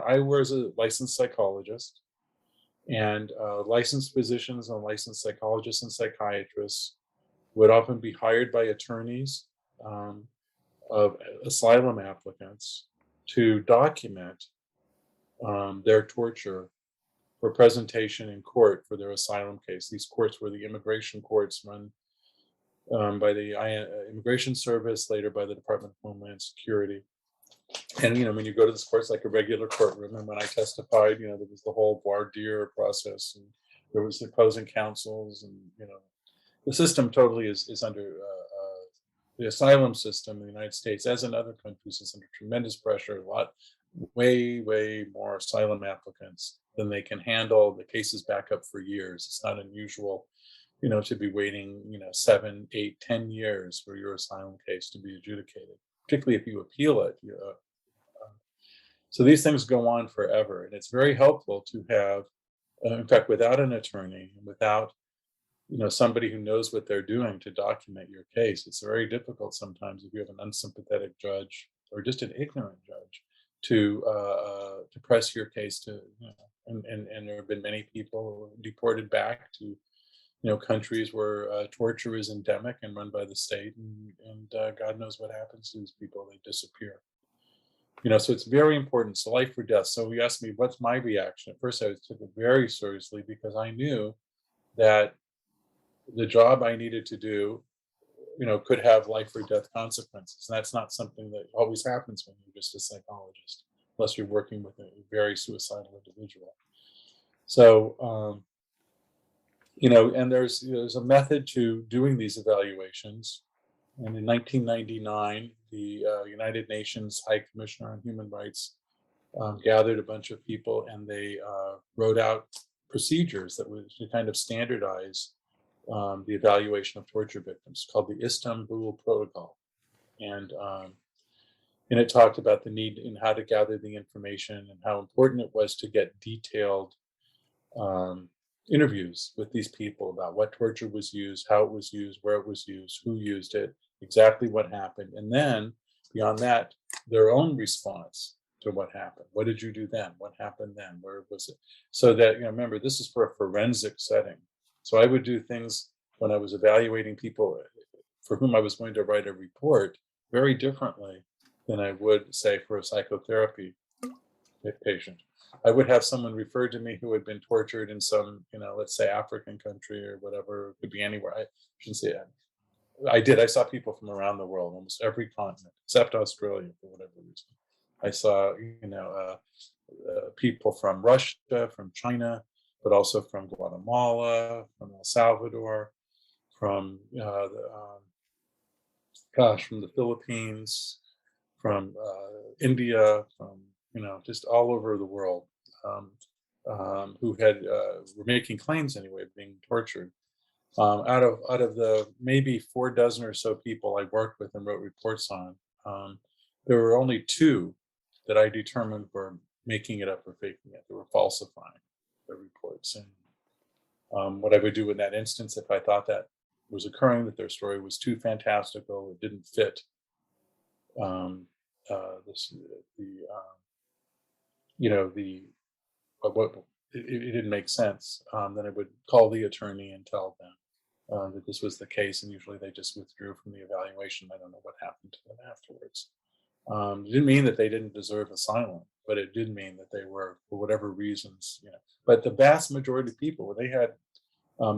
I was a licensed psychologist, and licensed physicians and licensed psychologists and psychiatrists would often be hired by attorneys of asylum applicants to document their torture for presentation in court for their asylum case. These courts were the immigration courts run by the Immigration Service, later by the Department of Homeland Security. And when you go to this court, it's like a regular courtroom. And when I testified, there was the whole voir dire process, and there was the opposing counsels, and the system totally is under the asylum system in the United States, as in other countries, is under tremendous pressure. Way more asylum applicants than they can handle. The cases back up for years. It's not unusual, to be waiting, 7, 8, 10 years for your asylum case to be adjudicated, particularly if you appeal it. So these things go on forever, and it's very helpful to have, in fact, without an attorney, without somebody who knows what they're doing to document your case. It's very difficult sometimes if you have an unsympathetic judge or just an ignorant judge to press your case to, and there have been many people deported back to countries where torture is endemic and run by the state, and God knows what happens to these people. They disappear. So it's very important. So life or death. So you asked me, what's my reaction? At first, I took it very seriously because I knew that the job I needed to do, could have life or death consequences. And that's not something that always happens when you're just a psychologist, unless you're working with a very suicidal individual. So, and there's a method to doing these evaluations. And in 1999, the United Nations High Commissioner on Human Rights gathered a bunch of people, and they wrote out procedures that would to kind of standardize the evaluation of torture victims, called the Istanbul Protocol. And it talked about the need in how to gather the information and how important it was to get detailed interviews with these people about what torture was used, how it was used, where it was used, who used it, exactly what happened. And then beyond that, their own response to what happened. What did you do then? What happened then? Where was it? So that, remember, this is for a forensic setting. So I would do things when I was evaluating people for whom I was going to write a report very differently than I would, say, for a psychotherapy patient. I would have someone referred to me who had been tortured in some, let's say African country or whatever. It could be anywhere. I shouldn't say that. I did. I saw people from around the world, almost every continent, except Australia for whatever reason. I saw, people from Russia, from China, but also from Guatemala, from El Salvador, from from the Philippines, from India, from just all over the world, who were making claims anyway of being tortured. Out of the maybe 4 dozen or so people I worked with and wrote reports on, there were only 2 that I determined were making it up or faking it. They were falsifying the reports. And what I would do in that instance, if I thought that was occurring, that their story was too fantastical, it didn't fit it didn't make sense, then I would call the attorney and tell them that this was the case, and usually they just withdrew from the evaluation. I don't know what happened to them afterwards. It didn't mean that they didn't deserve asylum, but it did mean that they were, for whatever reasons, But the vast majority of people, they had,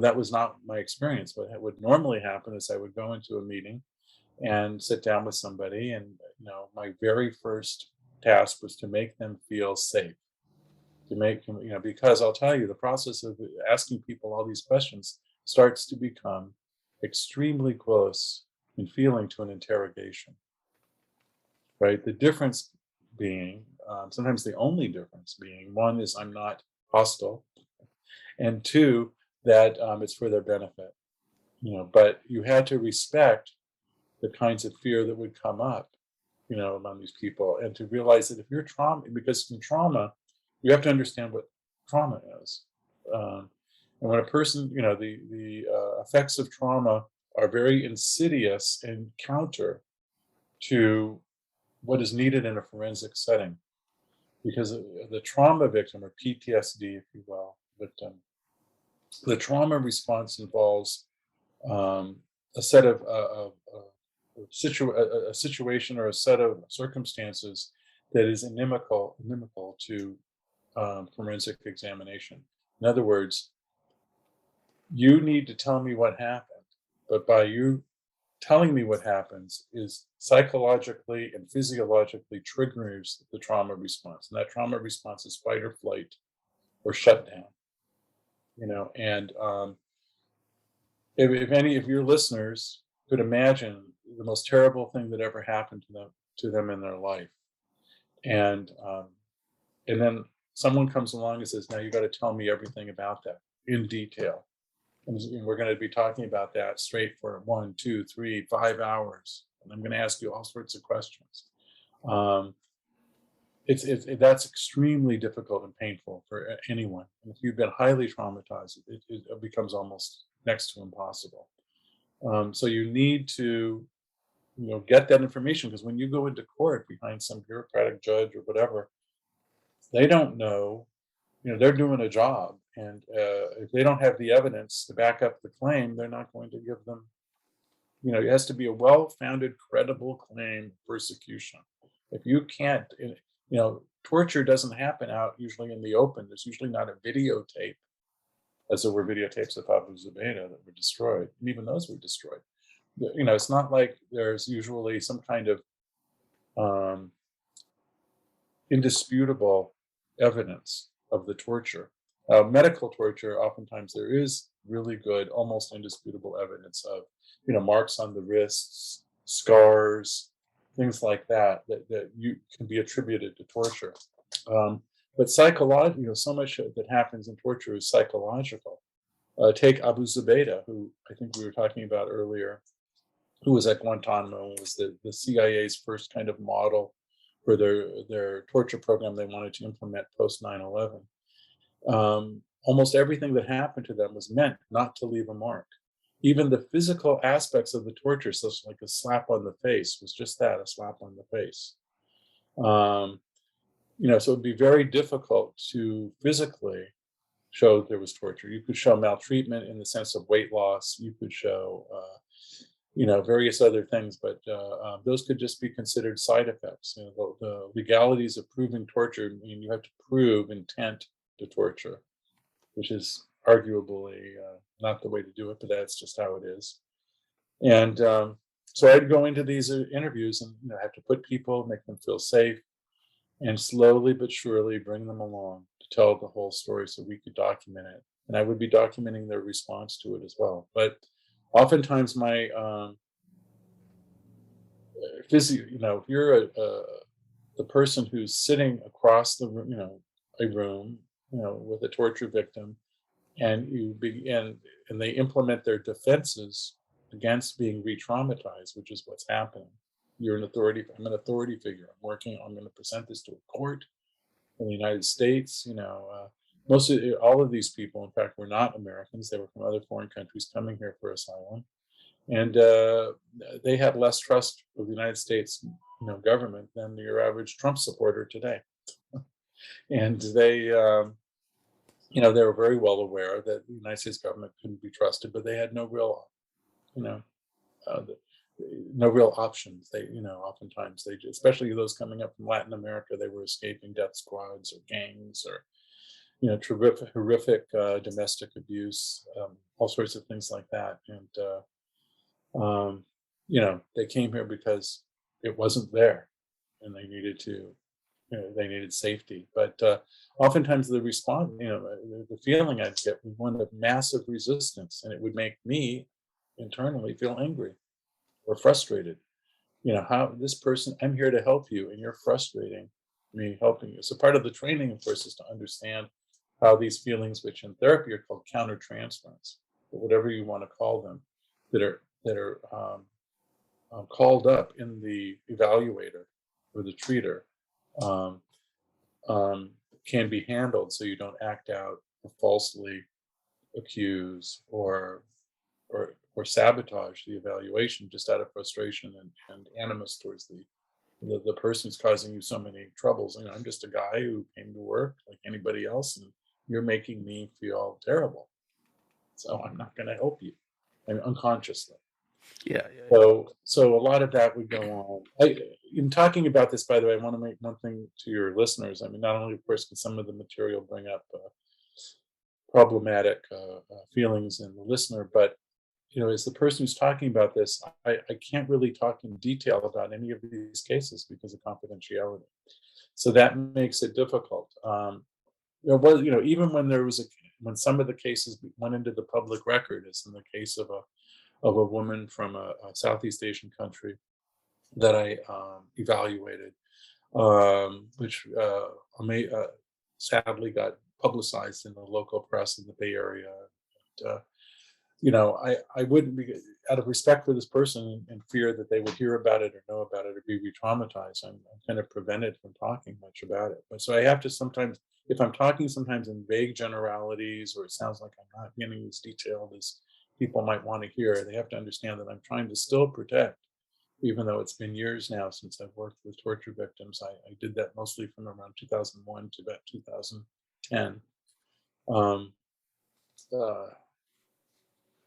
that was not my experience. What would normally happen is I would go into a meeting and sit down with somebody, and my very first task was to make them feel safe. To make them, because I'll tell you, the process of asking people all these questions starts to become extremely close in feeling to an interrogation, right? The difference being, sometimes the only difference being, one is I'm not hostile, and 2, that it's for their benefit, but you had to respect the kinds of fear that would come up, among these people, and to realize that if you're trauma, because in trauma, you have to understand what trauma is. And when a person, the effects of trauma are very insidious and counter to what is needed in a forensic setting, because the trauma victim, or PTSD, if you will, victim, the trauma response involves a set of a situation or a set of circumstances that is inimical to forensic examination. In other words, you need to tell me what happened, but by you telling me what happens is psychologically and physiologically triggers the trauma response. And that trauma response is fight or flight or shutdown, and if any of your listeners could imagine the most terrible thing that ever happened to them in their life, and then someone comes along and says, now you got to tell me everything about that in detail. And we're going to be talking about that straight for 1, 2, 3, 5 hours. And I'm going to ask you all sorts of questions. That's extremely difficult and painful for anyone. And if you've been highly traumatized, it becomes almost next to impossible. So you need to, get that information, because when you go into court behind some bureaucratic judge or whatever, they don't know. They're doing a job, and if they don't have the evidence to back up the claim, they're not going to give them. It has to be a well-founded, credible claim of persecution. If you can't, torture doesn't happen out usually in the open. There's usually not a videotape, as there were videotapes of Abu Zubaydah that were destroyed, and even those were destroyed. It's not like there's usually some kind of indisputable evidence of the torture. Medical torture, oftentimes there is really good, almost indisputable evidence of, marks on the wrists, scars, things like that you can be attributed to torture. But psychological, so much that happens in torture is psychological. Take Abu Zubaydah, who I think we were talking about earlier, who was at Guantanamo, was the CIA's first kind of model for their torture program they wanted to implement post 9/11. Almost everything that happened to them was meant not to leave a mark. Even the physical aspects of the torture, such like a slap on the face, was just that, a slap on the face. So it'd be very difficult to physically show there was torture. You could show maltreatment in the sense of weight loss. You could show, various other things, but those could just be considered side effects. The legalities of proving torture mean you have to prove intent to torture, which is arguably not the way to do it, but that's just how it is. And so I'd go into these interviews and have to put people, make them feel safe, and slowly but surely bring them along to tell the whole story so we could document it. And I would be documenting their response to it as well. But oftentimes my if you're the person who's sitting across the room, a room, with a torture victim, and you begin, and they implement their defenses against being re-traumatized, which is what's happening. You're an authority. I'm an authority figure. I'm going to present this to a court in the United States. All of these people, in fact, were not Americans. They were from other foreign countries coming here for asylum, and they had less trust of the United States, government than your average Trump supporter today. And they were very well aware that the United States government couldn't be trusted, but they had no real, no real options. They, oftentimes especially those coming up from Latin America, they were escaping death squads or gangs or, horrific domestic abuse, all sorts of things like that. And, they came here because it wasn't there and they needed to, they needed safety. But oftentimes the response, the feeling I'd get was one of massive resistance, and it would make me internally feel angry or frustrated. How this person, I'm here to help you, and you're frustrating me helping you. So part of the training, of course, is to understand how these feelings, which in therapy are called countertransference, or whatever you want to call them, that are called up in the evaluator or the treater, can be handled so you don't act out or falsely accuse or sabotage the evaluation just out of frustration and animus towards the person who's causing you so many troubles. I'm just a guy who came to work like anybody else, and you're making me feel terrible, so I'm not going to help you. Unconsciously. Yeah. So a lot of that would go on. In talking about this, by the way, I want to make one thing to your listeners. Not only, of course, can some of the material bring up problematic feelings in the listener, but as the person who's talking about this, I can't really talk in detail about any of these cases because of confidentiality. So that makes it difficult. Even when some of the cases went into the public record, as in the case of a woman from a Southeast Asian country that I evaluated, which sadly got publicized in the local press in the Bay Area. And, I wouldn't be, out of respect for this person and fear that they would hear about it or know about it or be re-traumatized, I'm kind of prevented from talking much about it. But so I have to sometimes, if I'm talking sometimes in vague generalities, or it sounds like I'm not getting as detailed as people might want to hear, they have to understand that I'm trying to still protect, even though it's been years now since I've worked with torture victims. I did that mostly from around 2001 to about 2010.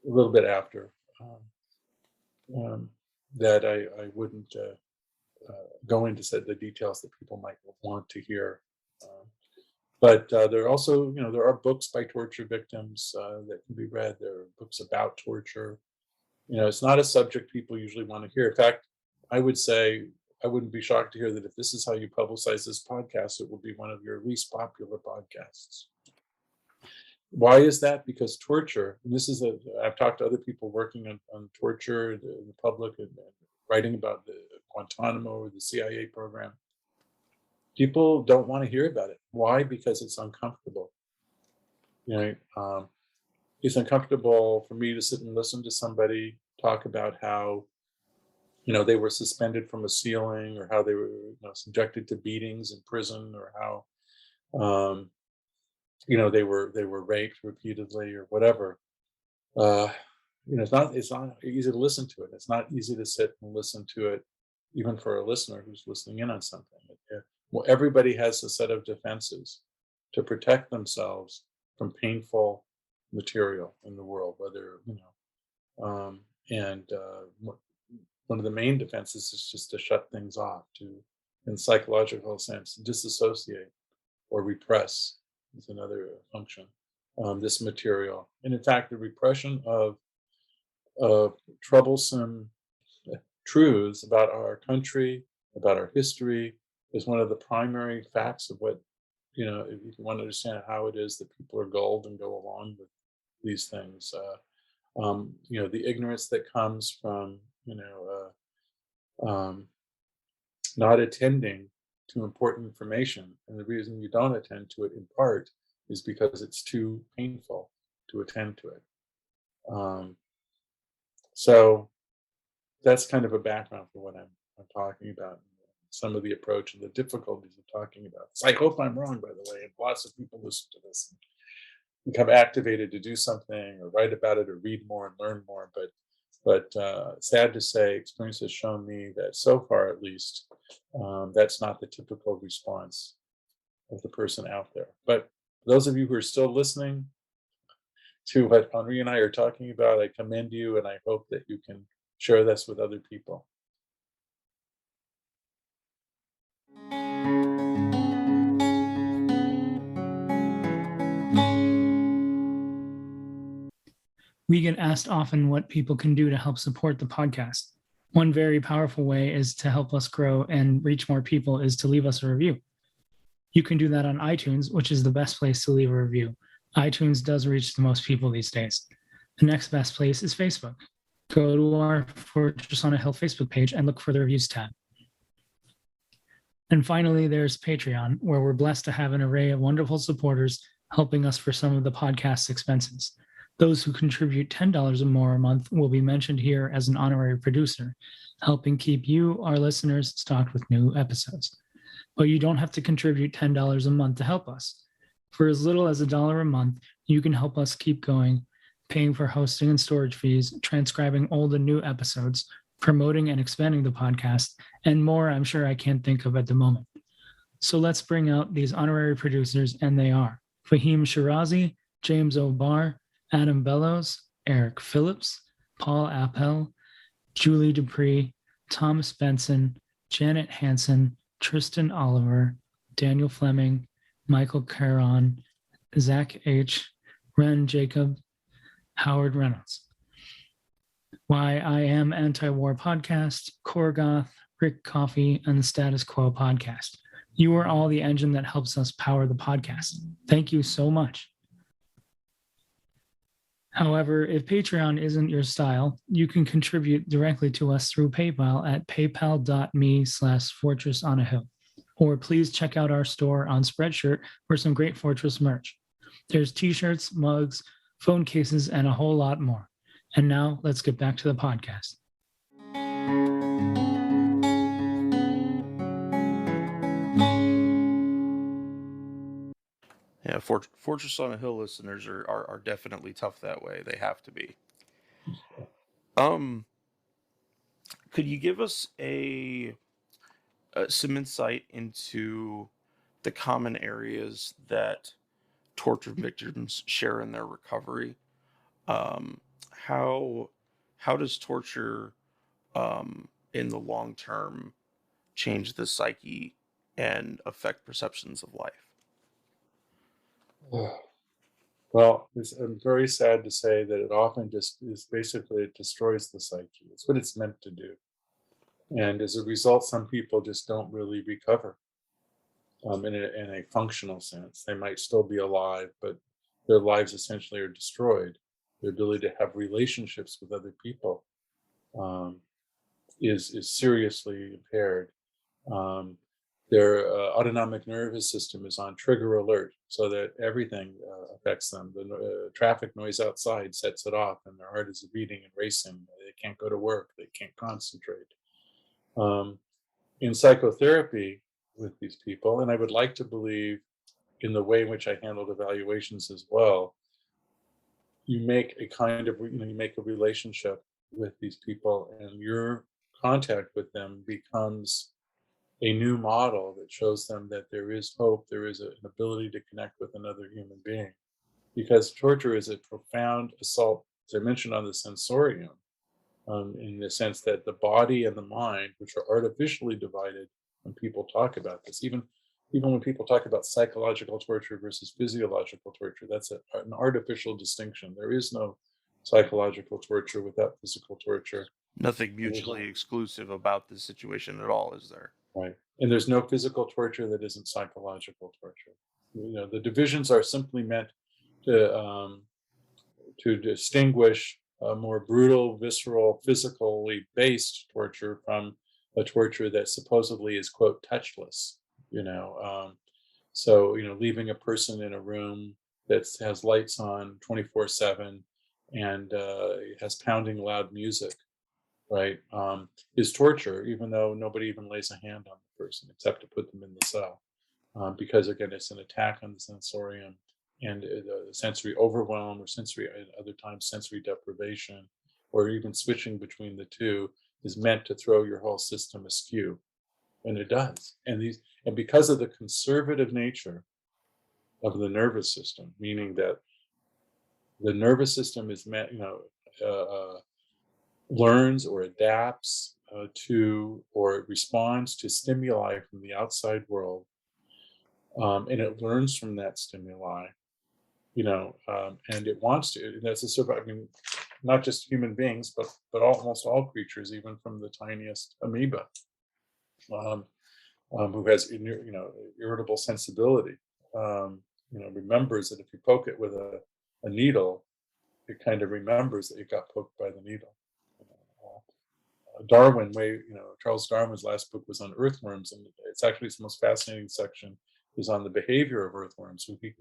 A little bit after that, I wouldn't go into the details that people might want to hear. But there are also, there are books by torture victims that can be read. There are books about torture. It's not a subject people usually want to hear. In fact, I would say I wouldn't be shocked to hear that if this is how you publicize this podcast, it will be one of your least popular podcasts. Why is that? Because torture, and I've talked to other people working on torture in the public and writing about the Guantanamo or the CIA program. People don't want to hear about it. Why? Because it's uncomfortable. It's uncomfortable for me to sit and listen to somebody talk about how, they were suspended from a ceiling, or how they were subjected to beatings in prison, or how they were raped repeatedly or whatever. It's not easy to listen to it. It's not easy to sit and listen to it, even for a listener who's listening in on something. Well, everybody has a set of defenses to protect themselves from painful material in the world, whether one of the main defenses is just to shut things off, to, in psychological sense, disassociate or repress is another function, this material. And in fact, the repression of troublesome truths about our country, about our history, is one of the primary facts of what, if you want to understand how it is that people are gulled and go along with these things. The ignorance that comes from, not attending to important information. And the reason you don't attend to it in part is because it's too painful to attend to it. So that's kind of a background for what I'm talking about. Some of the approach and the difficulties of talking about this. I hope I'm wrong, by the way, and lots of people listen to this and become activated to do something or write about it or read more and learn more. But sad to say, experience has shown me that so far, at least, that's not the typical response of the person out there. But those of you who are still listening to what Henri and I are talking about, I commend you, and I hope that you can share this with other people. We get asked often what people can do to help support the podcast. One very powerful way is to help us grow and reach more people is to leave us a review. You can do that on iTunes, which is the best place to leave a review. iTunes does reach the most people these days. The next best place is Facebook. Go to our Fortress on a Hill Facebook page and look for the reviews tab. And finally, there's Patreon, where we're blessed to have an array of wonderful supporters helping us for some of the podcast's expenses. Those who contribute $10 or more a month will be mentioned here as an honorary producer, helping keep you, our listeners, stocked with new episodes. But you don't have to contribute $10 a month to help us. For as little as $1 a month, you can help us keep going, paying for hosting and storage fees, transcribing old and new episodes, promoting and expanding the podcast, and more I'm sure I can't think of at the moment. So let's bring out these honorary producers, and they are Fahim Shirazi, James O'Barr, Adam Bellows, Eric Phillips, Paul Appel, Julie Dupree, Thomas Benson, Janet Hansen, Tristan Oliver, Daniel Fleming, Michael Caron, Zach H., Ren Jacob, Howard Reynolds. Why I Am Anti-War Podcast, Korgoth, Rick Coffee, and the Status Quo Podcast. You are all the engine that helps us power the podcast. Thank you so much. However, if Patreon isn't your style, you can contribute directly to us through PayPal at paypal.me/fortressonahill. Or please check out our store on Spreadshirt for some great Fortress merch. There's t-shirts, mugs, phone cases, and a whole lot more. And now let's get back to the podcast. Yeah, Fortress on a Hill listeners are definitely tough that way. They have to be. Could you give us some insight into the common areas that torture victims share in their recovery? Um, how does torture in the long term change the psyche and affect perceptions of life? Well, I'm very sad to say that it often just is basically, it destroys the psyche. It's what it's meant to do. And as a result, some people just don't really recover in a functional sense. They might still be alive, but their lives essentially are destroyed. Their ability to have relationships with other people is seriously impaired. Their autonomic nervous system is on trigger alert, so that everything affects them. The traffic noise outside sets it off, and their heart is beating and racing. They can't go to work. They can't concentrate. In psychotherapy with these people, and I would like to believe in the way in which I handled evaluations as well, you make a kind of, you make a relationship with these people, and your contact with them becomes a new model that shows them that there is hope, there is an ability to connect with another human being. Because torture is a profound assault, as I mentioned, on the sensorium, in the sense that the body and the mind, which are artificially divided when people talk about this, even when people talk about psychological torture versus physiological torture, that's an artificial distinction. There is no psychological torture without physical torture. Nothing mutually exclusive about this situation at all, is there? Right. And there's no physical torture that isn't psychological torture. The divisions are simply meant to distinguish a more brutal, visceral, physically based torture from a torture that supposedly is, quote, touchless. So leaving a person in a room that has lights on 24/7 and has pounding loud music, right, is torture, even though nobody even lays a hand on the person except to put them in the cell, because again, it's an attack on the sensorium, and the sensory overwhelm, or sensory, at other times sensory deprivation, or even switching between the two, is meant to throw your whole system askew, and it does. And because of the conservative nature of the nervous system, meaning that the nervous system is meant, learns or adapts to, or responds to stimuli from the outside world, and it learns from that stimuli, and it wants to. And that's a survival. I mean, not just human beings, but almost all creatures, even from the tiniest amoeba, who has irritable sensibility, remembers that if you poke it with a needle, it kind of remembers that it got poked by the needle. Charles Darwin's last book was on earthworms, and it's actually the most fascinating section is on the behavior of earthworms, who he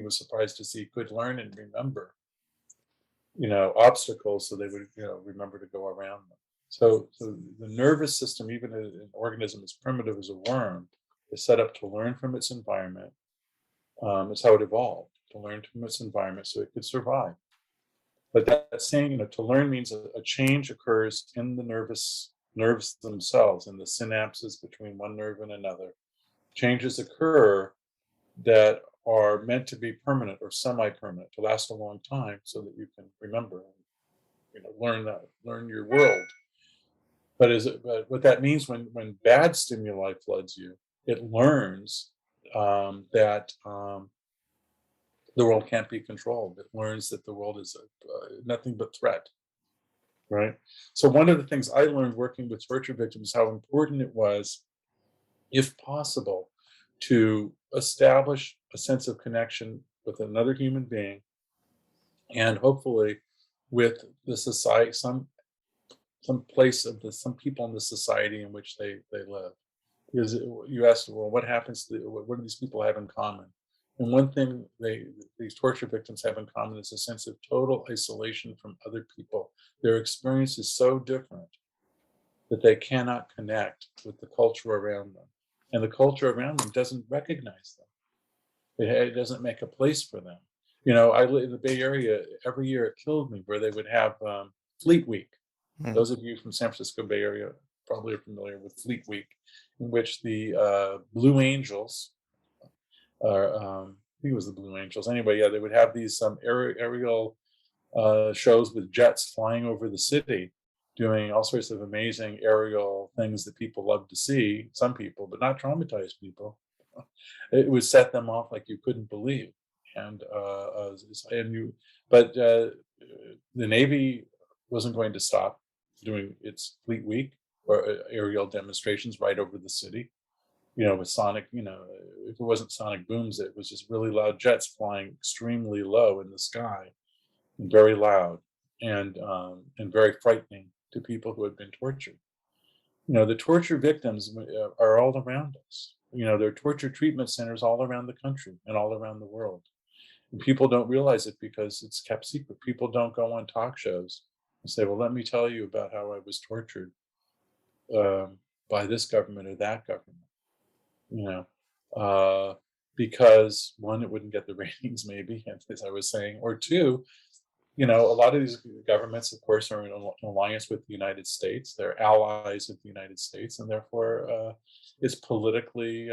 was surprised to see could learn and remember, obstacles, so they would, remember to go around them. So the nervous system, even an organism as primitive as a worm, is set up to learn from its environment. It's how it evolved, to learn from its environment so it could survive. But that saying, to learn means a change occurs in the nerves themselves, in the synapses between one nerve and another. Changes occur that are meant to be permanent or semi-permanent, to last a long time, so that you can remember and learn your world. But what that means, when bad stimuli floods you, it learns that the world can't be controlled. It learns that the world is nothing but threat. right? So one of the things I learned working with torture victims, how important it was, if possible, to establish a sense of connection with another human being, and hopefully with the society, some place of some people in the society in which they live. Because you asked, well, what happens to what do these people have in common? And one thing these torture victims have in common is a sense of total isolation from other people. Their experience is so different that they cannot connect with the culture around them, and the culture around them doesn't recognize them. It doesn't make a place for them. You know, I live in the Bay Area. Every year it killed me where they would have Fleet Week. Hmm. Those of you from San Francisco Bay Area probably are familiar with Fleet Week, in which the Blue Angels, or I think it was the Blue Angels. Anyway, yeah, they would have these aerial shows with jets flying over the city, doing all sorts of amazing aerial things that people love to see. Some people, but not traumatized people. It would set them off like you couldn't believe, and but the Navy wasn't going to stop doing its Fleet Week or aerial demonstrations right over the city. You know, with sonic, if it wasn't sonic booms, it was just really loud jets flying extremely low in the sky, and very loud, and very frightening to people who had been tortured. You know, the torture victims are all around us. You know, there are torture treatment centers all around the country and all around the world. And people don't realize it because it's kept secret. People don't go on talk shows and say, well, let me tell you about how I was tortured by this government or that government, you know, because one, it wouldn't get the ratings, maybe, as I was saying, or two, you know, a lot of these governments, of course, are in alliance with the United States. They're allies of the United States, and therefore it's politically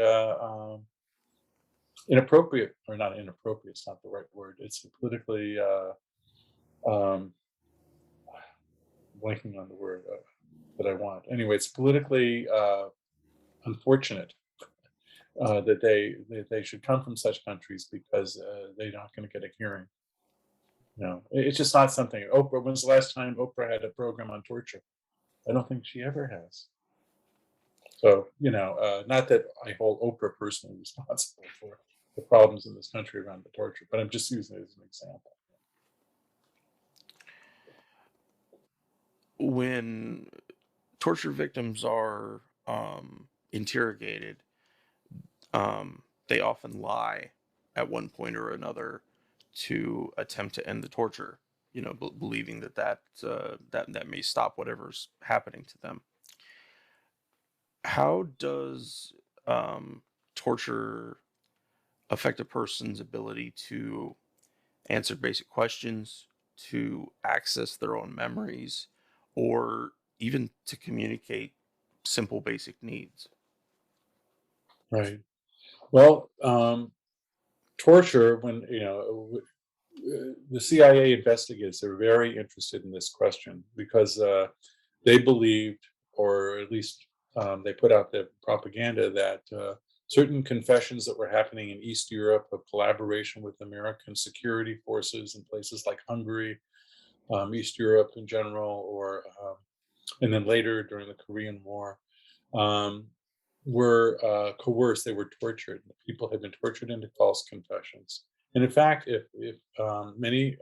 inappropriate, or not inappropriate, it's not the right word. It's politically, um, blanking on the word that I want. Anyway, it's politically unfortunate that they should come from such countries, because they're not going to get a hearing. No, it's just not something. Oprah, when's the last time Oprah had a program on torture? I don't think she ever has. So, you know, not that I hold Oprah personally responsible for the problems in this country around the torture, but I'm just using it as an example. When torture victims are interrogated, they often lie at one point or another to attempt to end the torture. You know, believing that may stop whatever's happening to them. How does torture affect a person's ability to answer basic questions, to access their own memories, or even to communicate simple basic needs? Right. Well, torture, when, the CIA investigators are very interested in this question, because they believed, or at least they put out the propaganda, that certain confessions that were happening in East Europe of collaboration with American security forces in places like Hungary, East Europe in general, or and then later during the Korean War, um, were coerced. They were tortured. People had been tortured into false confessions. And in fact, if many,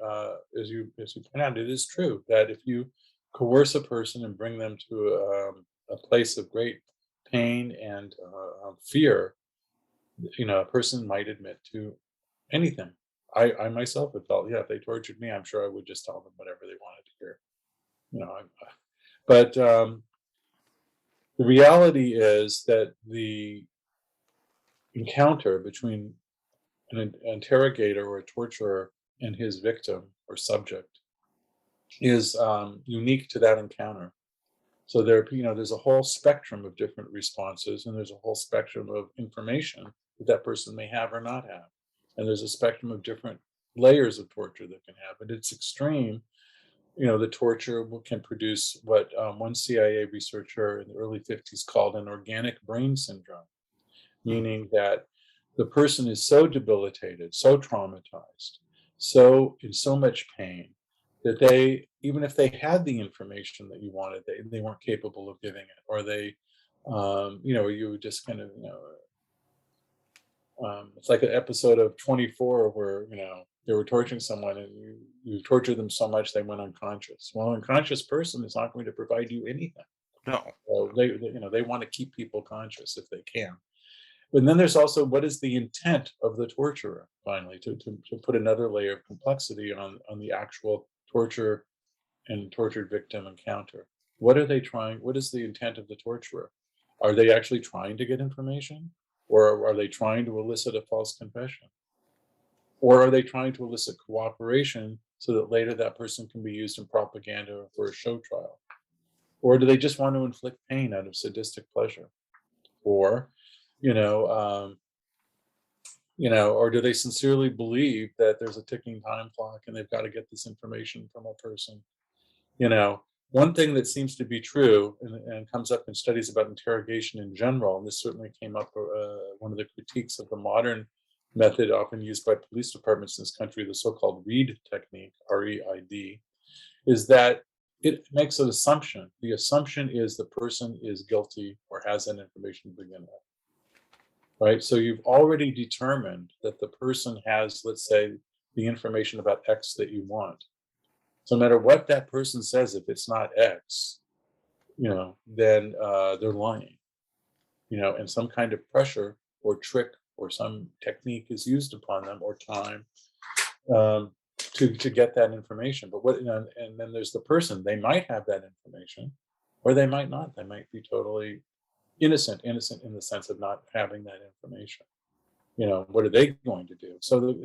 as you point out, it is true that if you coerce a person and bring them to a place of great pain and fear, you know, a person might admit to anything. I myself have felt, yeah, if they tortured me, I'm sure I would just tell them whatever they wanted to hear. You know, but the reality is that the encounter between an interrogator or a torturer and his victim or subject is unique to that encounter. So there's a whole spectrum of different responses, and there's a whole spectrum of information that that person may have or not have, and there's a spectrum of different layers of torture that can happen. It's extreme. You know, the torture can produce what one CIA researcher in the early 50s called an organic brain syndrome, meaning that the person is so debilitated, so traumatized, so in so much pain, that they, even if they had the information that you wanted, they weren't capable of giving it, or they, you just kind of, it's like an episode of 24 where, they were torturing someone and you tortured them so much they went unconscious. Well, an unconscious person is not going to provide you anything. No. So they want to keep people conscious if they can. But then there's also, what is the intent of the torturer, finally, to put another layer of complexity on the actual torture and tortured victim encounter. What are they trying? What is the intent of the torturer? Are they actually trying to get information? Or are they trying to elicit a false confession? Or are they trying to elicit cooperation so that later that person can be used in propaganda for a show trial? Or do they just want to inflict pain out of sadistic pleasure? Or, or do they sincerely believe that there's a ticking time clock and they've got to get this information from a person? One thing that seems to be true and comes up in studies about interrogation in general, and this certainly came up, one of the critiques of the modern method often used by police departments in this country, the so-called REID technique, REID, is that it makes an assumption. The assumption is the person is guilty or has that information to begin with, right? So you've already determined that the person has, let's say, the information about X that you want. So no matter what that person says, if it's not X, then they're lying, and some kind of pressure or trick or some technique is used upon them, or time, to get that information. But and then there's the person. They might have that information, or they might not. They might be totally innocent in the sense of not having that information. What are they going to do? So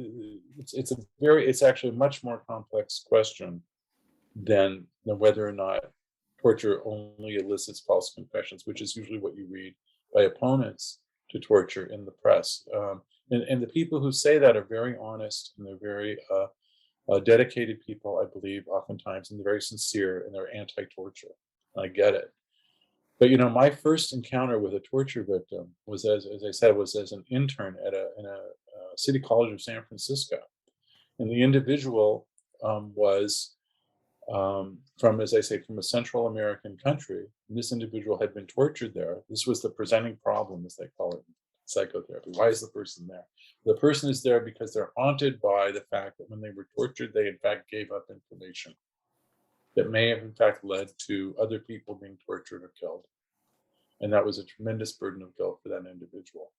it's actually a much more complex question than whether or not torture only elicits false confessions, which is usually what you read by opponents to torture in the press. And the people who say that are very honest, and they're very dedicated people, I believe, oftentimes, and they're very sincere, and they're anti-torture. I get it. But my first encounter with a torture victim was, as I said, was as an intern in a city college of San Francisco, and the individual was from, as I say, from a Central American country. And this individual had been tortured there. This was the presenting problem, as they call it in psychotherapy. Why is the person there? The person is there because they're haunted by the fact that when they were tortured, they in fact gave up information that may have in fact led to other people being tortured or killed. And that was a tremendous burden of guilt for that individual.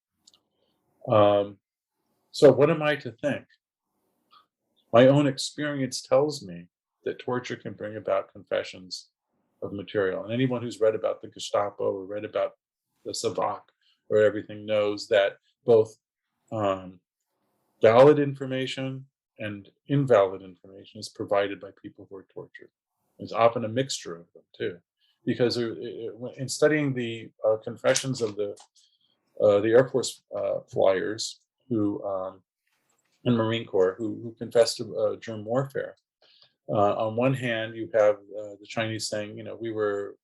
So what am I to think? My own experience tells me that torture can bring about confessions of material. And anyone who's read about the Gestapo or read about the Savak or everything knows that both valid information and invalid information is provided by people who are tortured. There's often a mixture of them too, because in studying the confessions of the Air Force flyers who and Marine Corps who confessed to germ warfare. On one hand, you have the Chinese saying, we were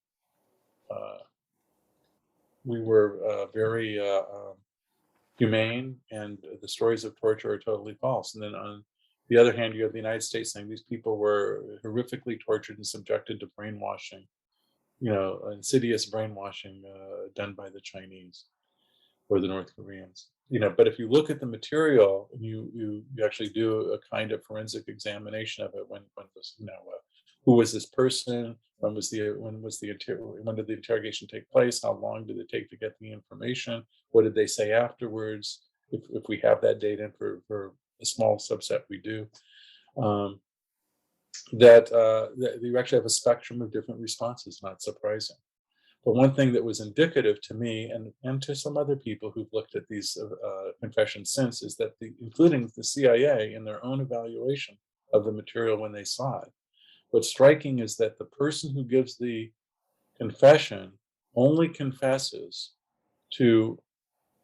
very humane, and the stories of torture are totally false. And then on the other hand, you have the United States saying these people were horrifically tortured and subjected to brainwashing, insidious brainwashing done by the Chinese or the North Koreans. But if you look at the material and you actually do a kind of forensic examination of it, when this, who was this person? When did the interrogation take place? How long did it take to get the information? What did they say afterwards? If we have that data, for a small subset, we do. That you actually have a spectrum of different responses. Not surprising. But one thing that was indicative to me and to some other people who've looked at these confessions since is that including the CIA in their own evaluation of the material when they saw it, what's striking is that the person who gives the confession only confesses to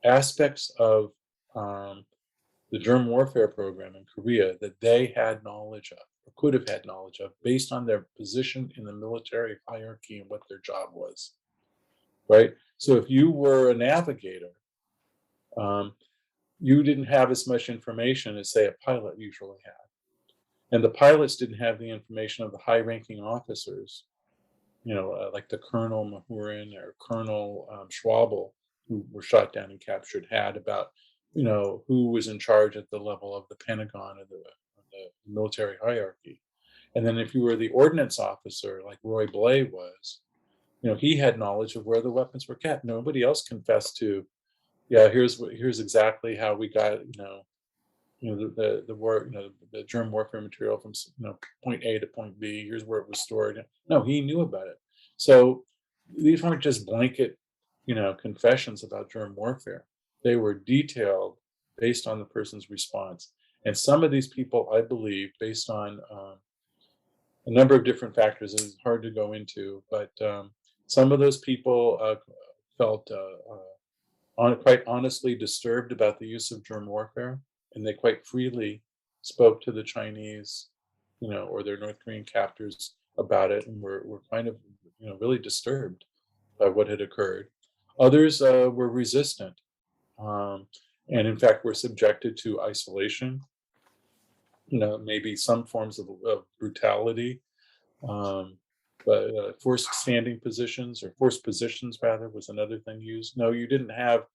aspects of the germ warfare program in Korea that they had knowledge of or could have had knowledge of based on their position in the military hierarchy and what their job was. Right? So if you were a navigator, you didn't have as much information as, say, a pilot usually had. And the pilots didn't have the information of the high-ranking officers, like the Colonel Mahurin or Colonel Schwabel, who were shot down and captured, had about, who was in charge at the level of the Pentagon or the military hierarchy. And then if you were the ordnance officer, like Roy Blay was, he had knowledge of where the weapons were kept. Nobody else confessed to, yeah, here's exactly how we got, the war, the germ warfare material from point A to point B. Here's where it was stored. No, he knew about it. So these weren't just blanket, confessions about germ warfare. They were detailed based on the person's response. And some of these people, I believe, based on a number of different factors, it's hard to go into, but some of those people felt quite honestly disturbed about the use of germ warfare, and they quite freely spoke to the Chinese, or their North Korean captors about it, and were kind of, really disturbed by what had occurred. Others were resistant, and in fact were subjected to isolation. Maybe some forms of brutality, but forced standing positions, or forced positions rather, was another thing used. No, you didn't have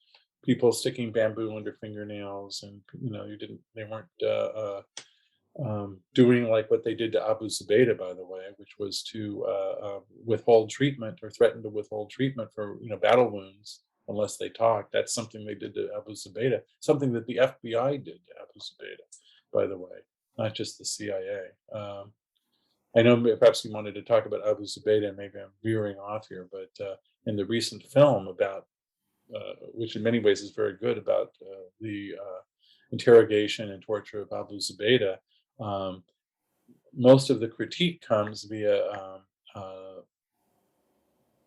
people sticking bamboo under fingernails, and they weren't doing like what they did to Abu Zubaydah, by the way, which was to withhold treatment, or threaten to withhold treatment for battle wounds unless they talked. That's something they did to Abu Zubaydah, something that the FBI did to Abu Zubaydah, by the way, not just the CIA. I know perhaps you wanted to talk about Abu Zubaydah, maybe I'm veering off here, but in the recent film about, which in many ways is very good, about the interrogation and torture of Abu Zubaydah, most of the critique comes via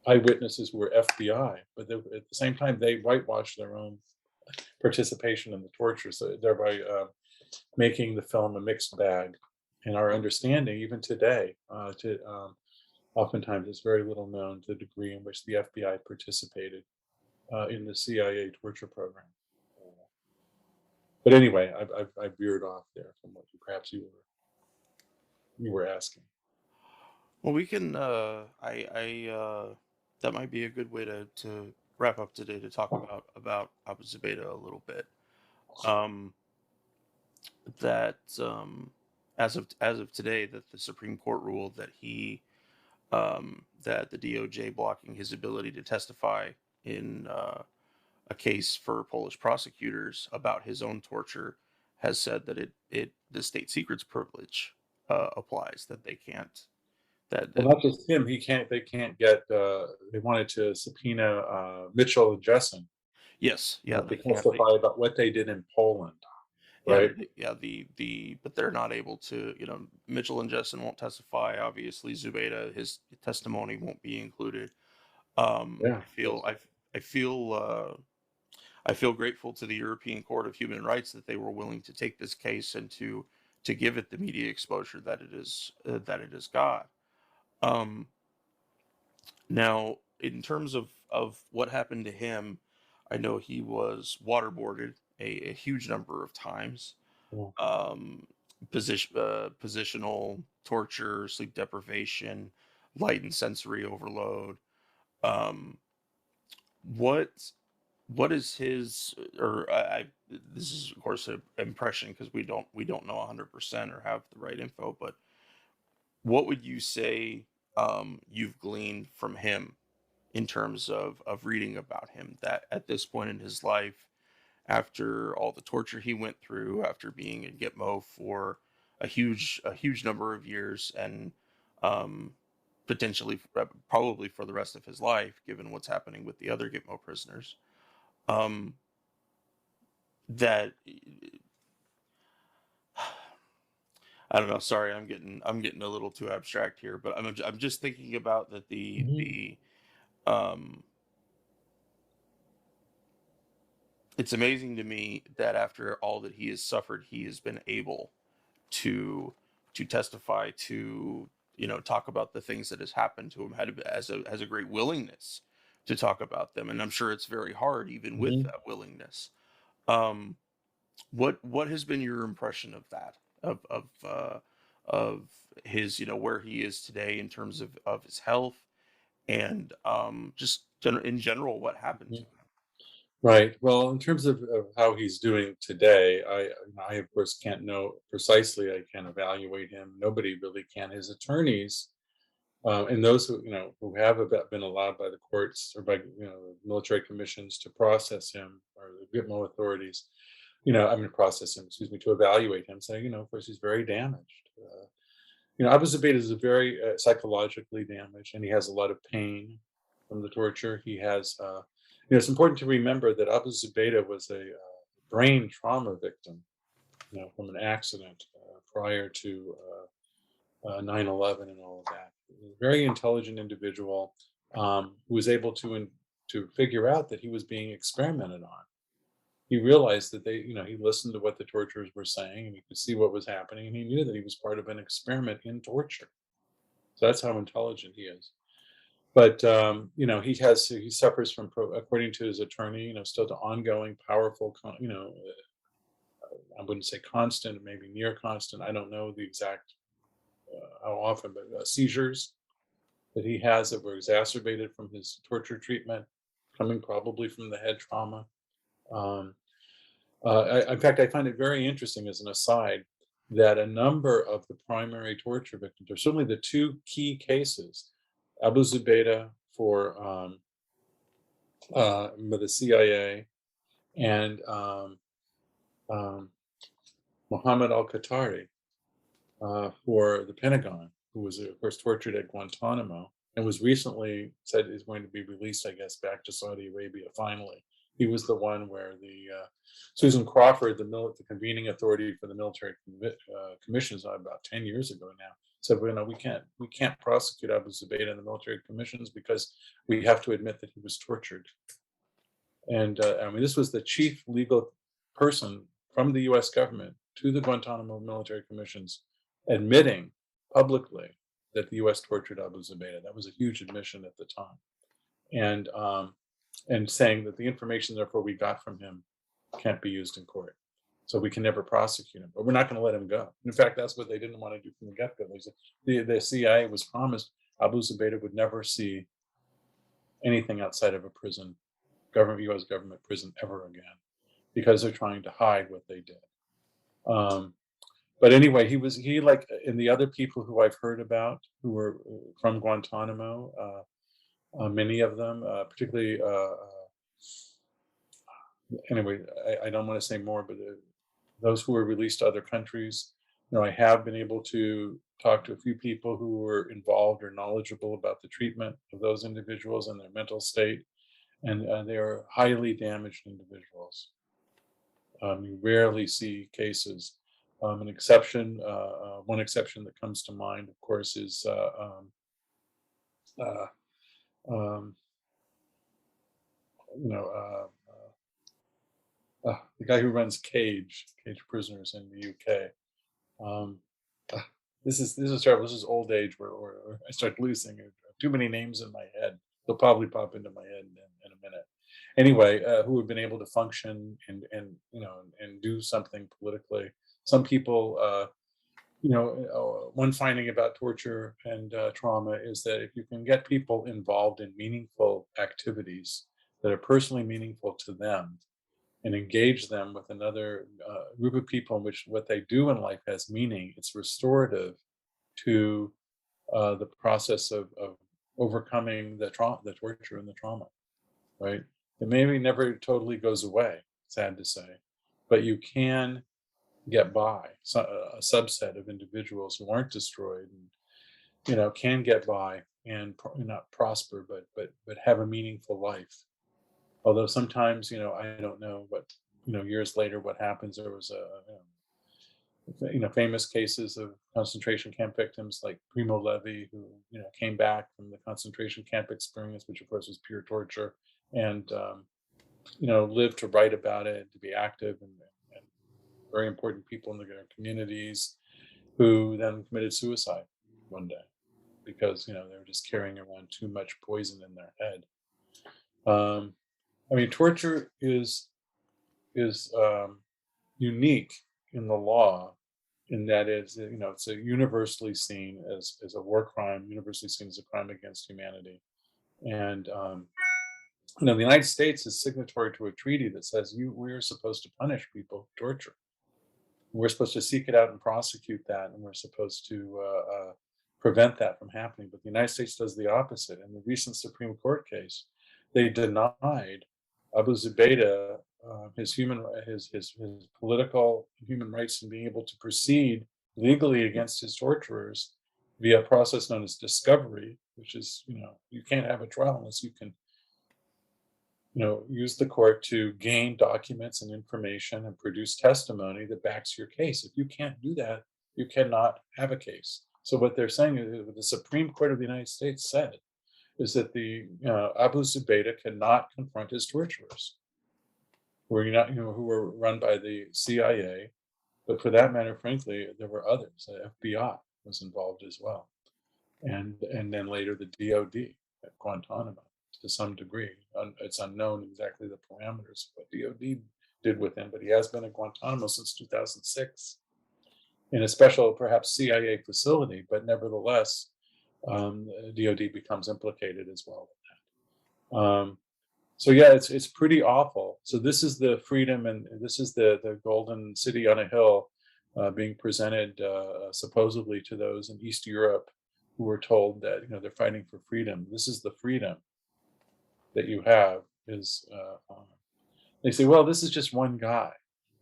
eyewitnesses who were FBI, but at the same time they whitewashed their own participation in the torture, so thereby making the film a mixed bag. And our understanding, even today, oftentimes it's very little known to the degree in which the FBI participated in the CIA torture program. But anyway, I veered off there from what perhaps you were asking. Well, we can. That might be a good way to wrap up today, to talk about Abu Zubaydah a little bit. That as of today, that the Supreme Court ruled that that the DOJ blocking his ability to testify in a case for Polish prosecutors about his own torture has said that the state secrets privilege applies, that they can't. Well, not just him. They can't get. They wanted to subpoena Mitchell and Jessen. Yes, yeah, to testify about what they did in Poland. Right. But they're not able to. Mitchell and Jessen won't testify. Obviously, Zubaydah, his testimony won't be included. I feel grateful to the European Court of Human Rights that they were willing to take this case and to give it the media exposure that it has got. Now, in terms of what happened to him, I know he was waterboarded a huge number of times. Yeah. Positional torture, sleep deprivation, light and sensory overload. What is his, or this is of course an impression, because we don't know 100% or have the right info, but what would you say you've gleaned from him in terms of reading about him, that at this point in his life, after all the torture he went through, after being in Gitmo for a huge number of years, and potentially probably for the rest of his life, given what's happening with the other Gitmo prisoners, that I don't know. Sorry, I'm getting a little too abstract here, but I'm just thinking about that it's amazing to me that after all that he has suffered, he has been able to testify, to talk about the things that has happened to him, has a great willingness to talk about them, and I'm sure it's very hard even with that willingness. What has been your impression of that, of his, where he is today in terms of his health and just in general what happened to him. Right. Well, in terms of how he's doing today, I of course can't know precisely. I can't evaluate him. Nobody really can. His attorneys and those who have been allowed by the courts or by military commissions to process him or the Gitmo authorities, process him. Excuse me, to evaluate him, say, of course he's very damaged. Abu Zubaydah is a very psychologically damaged, and he has a lot of pain from the torture. He has, it's important to remember that Abu Zubaydah was a brain trauma victim, from an accident prior to 9/11 and all of that. A very intelligent individual who was able to figure out that he was being experimented on. He realized that he listened to what the torturers were saying, and he could see what was happening, and he knew that he was part of an experiment in torture. So that's how intelligent he is. But he suffers from, according to his attorney, still to ongoing, powerful, I wouldn't say constant, maybe near constant. I don't know the exact how often, but seizures that he has that were exacerbated from his torture treatment, coming probably from the head trauma. In fact, I find it very interesting, as an aside, that a number of the primary torture victims, or certainly the two key cases, Abu Zubaydah with the CIA and Mohammed al-Qatari for the Pentagon, who was, of course, tortured at Guantanamo and was recently said is going to be released, I guess, back to Saudi Arabia finally. He was the one where the Susan Crawford, the convening authority for the military commissions, about 10 years ago now, said, we can't prosecute Abu Zubaydah in the military commissions because we have to admit that he was tortured. And this was the chief legal person from the U.S. government to the Guantanamo military commissions, admitting publicly that the U.S. tortured Abu Zubaydah. That was a huge admission at the time, and saying that the information, therefore, we got from him can't be used in court, so we can never prosecute him. But we're not going to let him go. In fact, that's what they didn't want to do from the get-go. The CIA was promised Abu Zubaydah would never see anything outside of a prison, U.S. government prison, ever again, because they're trying to hide what they did. But anyway, he like, and the other people who I've heard about who were from Guantanamo, many of them, particularly, anyway, I don't want to say more, but those who were released to other countries, I have been able to talk to a few people who were involved or knowledgeable about the treatment of those individuals and their mental state, and they are highly damaged individuals. You rarely see cases. One exception that comes to mind, of course, is the guy who runs Cage Prisoners in the UK. This is terrible. This is old age where I start losing too many names in my head. They'll probably pop into my head in a minute. Anyway, who have been able to function and do something politically. Some people, one finding about torture and trauma is that if you can get people involved in meaningful activities that are personally meaningful to them, and engage them with another group of people in which what they do in life has meaning, it's restorative to the process of overcoming the torture and the trauma, right? It maybe never totally goes away, sad to say, but you can get by. So, a subset of individuals who aren't destroyed, and, can get by and not prosper, but have a meaningful life. Although sometimes, I don't know what, years later, what happens. There was famous cases of concentration camp victims like Primo Levi, who, came back from the concentration camp experience, which of course was pure torture, and, lived to write about it, to be active, and very important people in their communities, who then committed suicide one day because, they were just carrying around too much poison in their head. Torture is unique in the law and that is, it's a universally seen as a war crime, universally seen as a crime against humanity. And the United States is signatory to a treaty that says we're supposed to punish people who torture. We're supposed to seek it out and prosecute that, and we're supposed to prevent that from happening. But the United States does the opposite. In the recent Supreme Court case, they denied Abu Zubaydah his political human rights and being able to proceed legally against his torturers via a process known as discovery, which is, you can't have a trial unless you can use the court to gain documents and information and produce testimony that backs your case. If you can't do that, you cannot have a case. So what they're saying is what the Supreme Court of the United States said is that the Abu Zubaydah cannot confront his torturers, who were run by the CIA, but for that matter, frankly, there were others. The FBI was involved as well, and then later the DOD at Guantanamo. To some degree. It's unknown exactly the parameters of what DOD did with him, but he has been at Guantanamo since 2006 in a special, perhaps CIA facility, but nevertheless, DOD becomes implicated as well in that. So yeah, it's pretty awful. So this is the freedom, and this is the golden city on a hill being presented supposedly to those in East Europe who were told that they're fighting for freedom. This is the freedom that you have. Is they say, well, this is just one guy,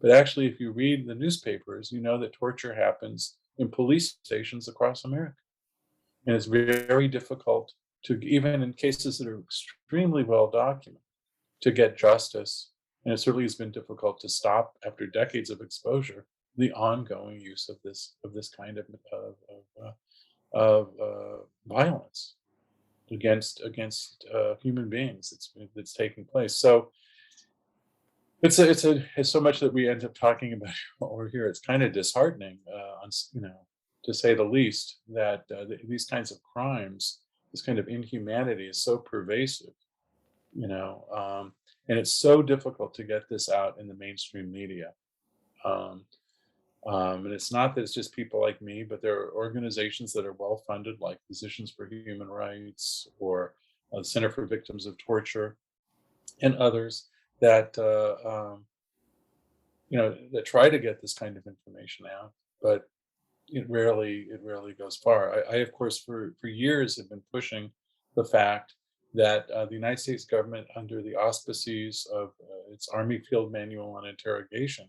but actually, if you read the newspapers, you know that torture happens in police stations across America, and it's very difficult to, even in cases that are extremely well documented, to get justice. And it certainly has been difficult to stop, after decades of exposure, the ongoing use of this kind of violence against human beings that's taking place. So it's so much that we end up talking about what we're here. It's kind of disheartening, to say the least, that these kinds of crimes, this kind of inhumanity, is so pervasive, and it's so difficult to get this out in the mainstream media. And it's not that it's just people like me, but there are organizations that are well funded, like Physicians for Human Rights or the Center for Victims of Torture, and others that that try to get this kind of information out, but it rarely goes far. I of course, for years have been pushing the fact that the United States government, under the auspices of its Army Field Manual on Interrogation,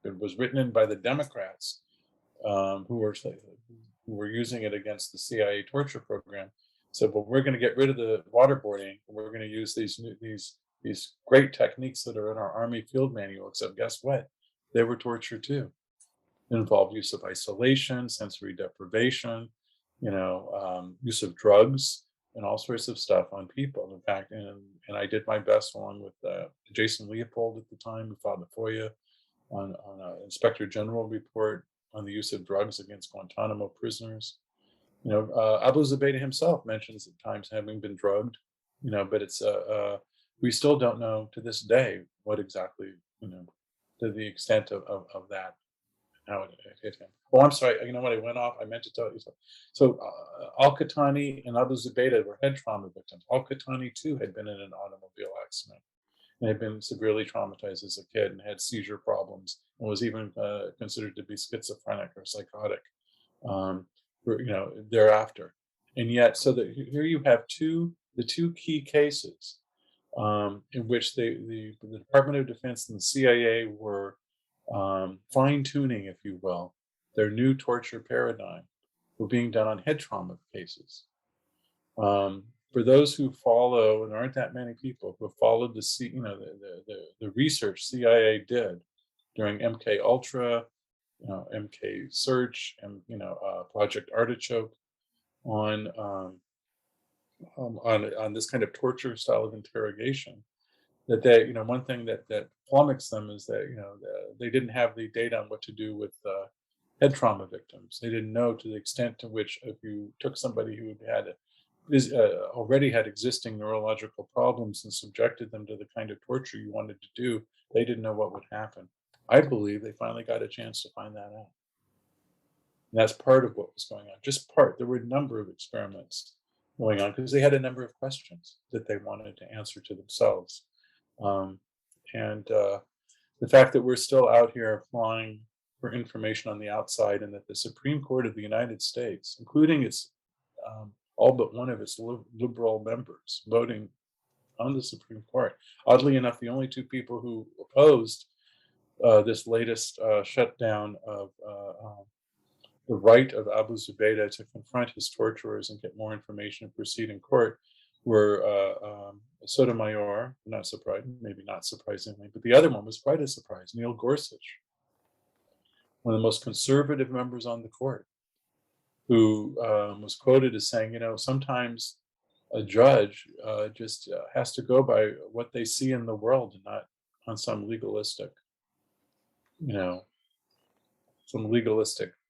it was written in by the Democrats, who were using it against the CIA torture program, said, well, we're going to get rid of the waterboarding, and we're going to use these great techniques that are in our Army Field Manual, except guess what? They were torture too. It involved use of isolation, sensory deprivation, use of drugs, and all sorts of stuff on people. In fact, and I did my best, along with Jason Leopold at the time, who filed a FOIA on an Inspector General report on the use of drugs against Guantanamo prisoners. Abu Zubaydah himself mentions at times having been drugged, but it's we still don't know to this day what exactly, to the extent of that, how it hit him. Oh, I'm sorry. When I went off, I meant to tell you something. So Al-Qahtani and Abu Zubaydah were head trauma victims. Al-Qahtani too had been in an automobile accident and had been severely traumatized as a kid and had seizure problems and was even considered to be schizophrenic or psychotic, thereafter. And yet, so that here you have the two key cases in which the Department of Defense and the CIA were fine-tuning, if you will, their new torture paradigm, were being done on head trauma cases. For those who follow, and there aren't that many people who have followed the research CIA did during MK Ultra, MK Search, and Project Artichoke on this kind of torture style of interrogation, that they, one thing that flummoxed them is that they didn't have the data on what to do with head trauma victims. They didn't know to the extent to which, if you took somebody who had already had existing neurological problems and subjected them to the kind of torture you wanted to do, they didn't know what would happen. I believe they finally got a chance to find that out. And that's part of what was going on. Just part. There were a number of experiments going on because they had a number of questions that they wanted to answer to themselves. And the fact that we're still out here applying for information on the outside, and that the Supreme Court of the United States, including its all but one of its liberal members, voting on the Supreme Court. Oddly enough, the only two people who opposed this latest shutdown of the right of Abu Zubaydah to confront his torturers and get more information and proceed in court were Sotomayor, not surprising, maybe not surprisingly, but the other one was quite a surprise, Neil Gorsuch, one of the most conservative members on the court, who was quoted as saying, sometimes a judge just has to go by what they see in the world and not on some legalistic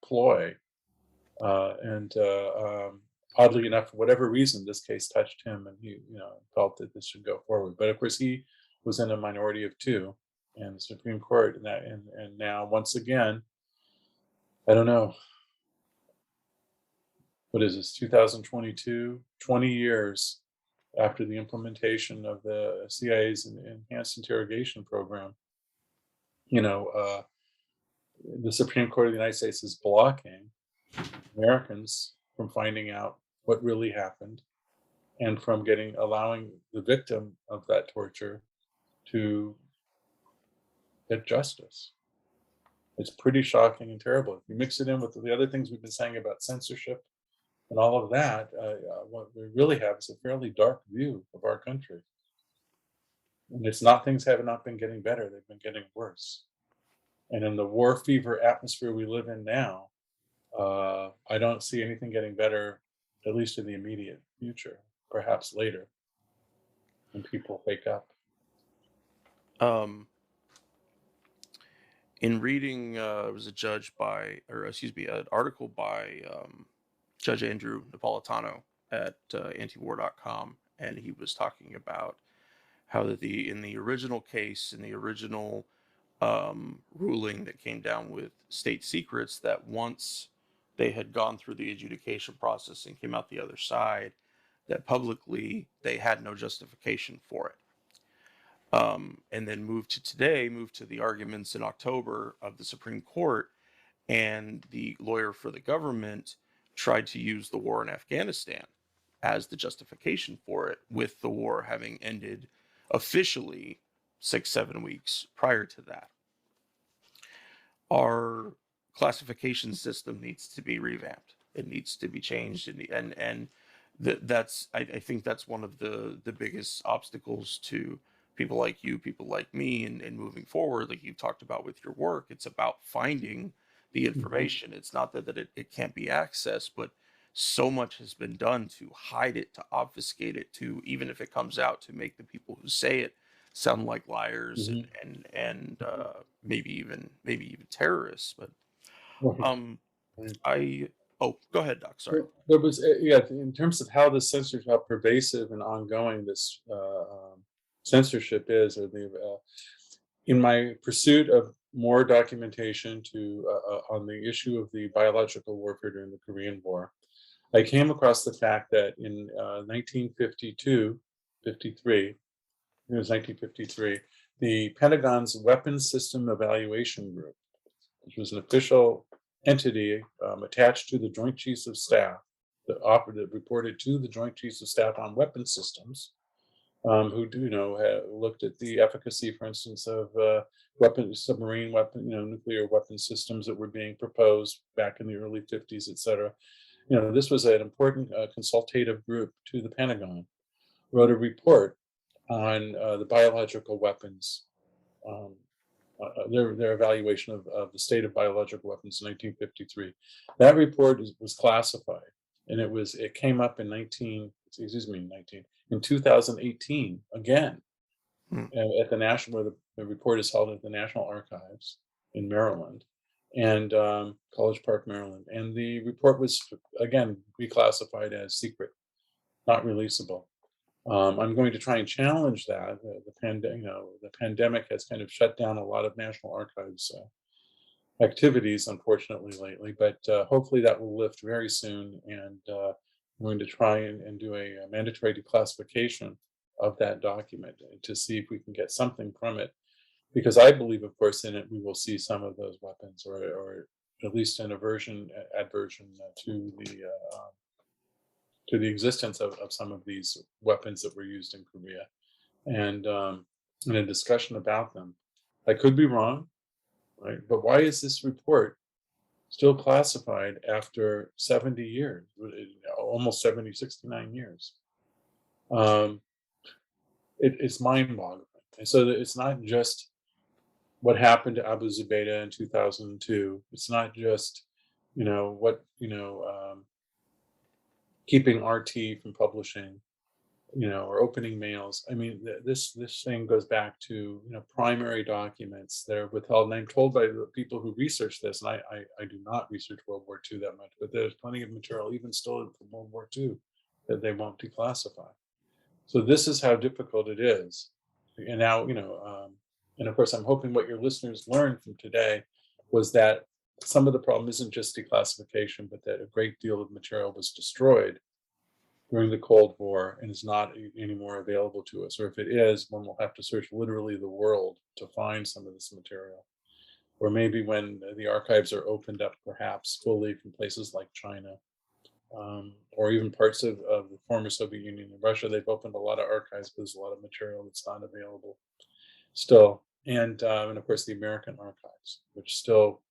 ploy. And oddly enough, for whatever reason, this case touched him, and he felt that this should go forward. But of course, he was in a minority of two in the Supreme Court, and now once again, I don't know. What is this, 2022? 20 years after the implementation of the CIA's enhanced interrogation program, the Supreme Court of the United States is blocking Americans from finding out what really happened, and from allowing the victim of that torture to get justice. It's pretty shocking and terrible. If you mix it in with the other things we've been saying about censorship and all of that, what we really have is a fairly dark view of our country. And it's not, things have not been getting better, they've been getting worse. And in the war fever atmosphere we live in now, I don't see anything getting better, at least in the immediate future, perhaps later, when people wake up. In reading, it was an article by Judge Andrew Napolitano at antiwar.com, and he was talking about how that in the original case, in the original ruling that came down with state secrets, that once they had gone through the adjudication process and came out the other side, that publicly they had no justification for it. And then moved to the arguments in October of the Supreme Court, and the lawyer for the government tried to use the war in Afghanistan as the justification for it, with the war having ended officially 6-7 weeks prior to that. Our classification system needs to be revamped. It needs to be changed, and that's I think that's one of the biggest obstacles to people like you, people like me, and moving forward, like you talked about with your work. It's about finding the information. It's not that it can't be accessed, but so much has been done to hide it, to obfuscate it, to, even if it comes out, to make the people who say it sound like liars and maybe even terrorists. But go ahead, Doc. Sorry. There was in terms of how the censorship, how pervasive and ongoing this censorship is, or in my pursuit of more documentation on the issue of the biological warfare during the Korean War, I came across the fact that in 1953, the Pentagon's Weapons System Evaluation Group, which was an official entity attached to the Joint Chiefs of Staff that reported to the Joint Chiefs of Staff on weapons systems, who looked at the efficacy, for instance, of submarine weapon, nuclear weapon systems that were being proposed back in the early 50s, et cetera. This was an important consultative group to the Pentagon, wrote a report on the biological weapons, their evaluation of the state of biological weapons in 1953. That report was classified, and it came up in 2018 again at the national, where the report is held at the National Archives in Maryland, and College Park, Maryland. And the report was again reclassified as secret, not releasable. I'm going to try and challenge that. The pandemic has kind of shut down a lot of National Archives activities, unfortunately, lately. But hopefully that will lift very soon. And I'm going to try and do a mandatory declassification of that document to see if we can get something from it. Because I believe, of course, in it we will see some of those weapons, or at least an aversion to the existence of some of these weapons that were used in Korea, and in a discussion about them. I could be wrong, right? But why is this report still classified after 70 years, almost 70, 69 years? It's mind-boggling. And so that it's not just what happened to Abu Zubaydah in 2002. It's not just, keeping RT from publishing, or opening mails. I mean, this thing goes back to primary documents that are withheld. And I'm told by the people who research this, and I do not research World War II that much, but there's plenty of material even still from World War II that they won't declassify. So this is how difficult it is. And now, and of course, I'm hoping what your listeners learned from today was that some of the problem isn't just declassification, but that a great deal of material was destroyed during the Cold War and is not anymore available to us. Or if it is, one will have to search literally the world to find some of this material. Or maybe when the archives are opened up, perhaps fully from places like China, or even parts of the former Soviet Union and Russia, they've opened a lot of archives, but there's a lot of material that's not available still. And of course, the American archives, which still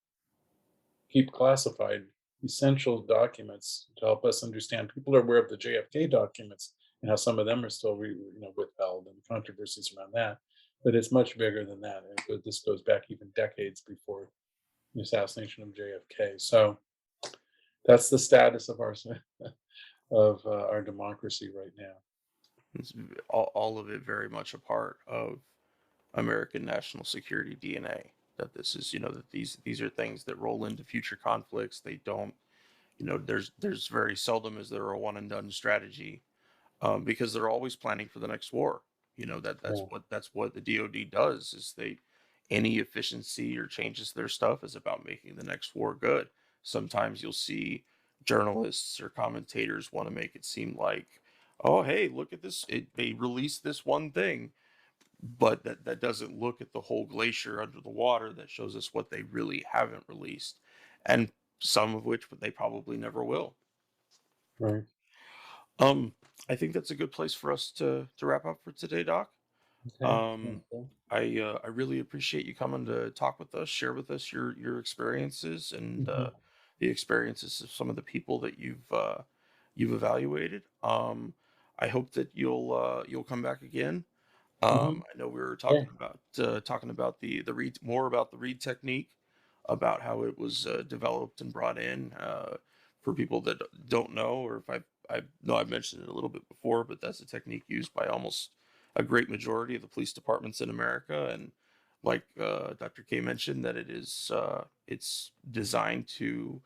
keep classified essential documents to help us understand. People are aware of the JFK documents and how some of them are still withheld, and controversies around that. But it's much bigger than that. And this goes back even decades before the assassination of JFK. So that's the status of our democracy right now. It's all of it very much a part of American national security DNA. That this is, that these are things that roll into future conflicts. They don't, there's very seldom is there a one and done strategy, because they're always planning for the next war. That's what the DoD does. Is any efficiency or changes to their stuff is about making the next war good. Sometimes you'll see journalists or commentators want to make it seem like, oh, hey, look at this. They released this one thing, but that doesn't look at the whole glacier under the water that shows us what they really haven't released, and some of which they probably never will. Right. I think that's a good place for us to wrap up for today, Doc. Okay. I really appreciate you coming to talk with us, share with us your experiences and the experiences of some of the people that you've evaluated. I hope that you'll come back again. I know we were talking about the read, more about the read technique, about how it was developed and brought in, for people that don't know, or if I know I've mentioned it a little bit before, but that's a technique used by almost a great majority of the police departments in America. And like Dr. Kaye mentioned, that it's designed to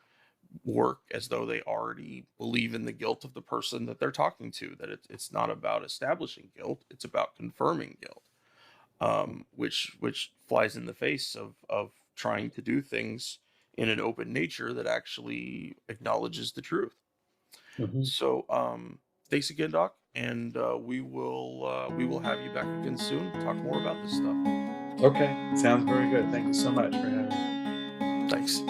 work as though they already believe in the guilt of the person that they're talking to, that it's not about establishing guilt, it's about confirming guilt, which flies in the face of trying to do things in an open nature that actually acknowledges the truth. So thanks again, Doc, and we will have you back again soon to talk more about this stuff. Okay, sounds very good. Thank you so much for having me. Thanks.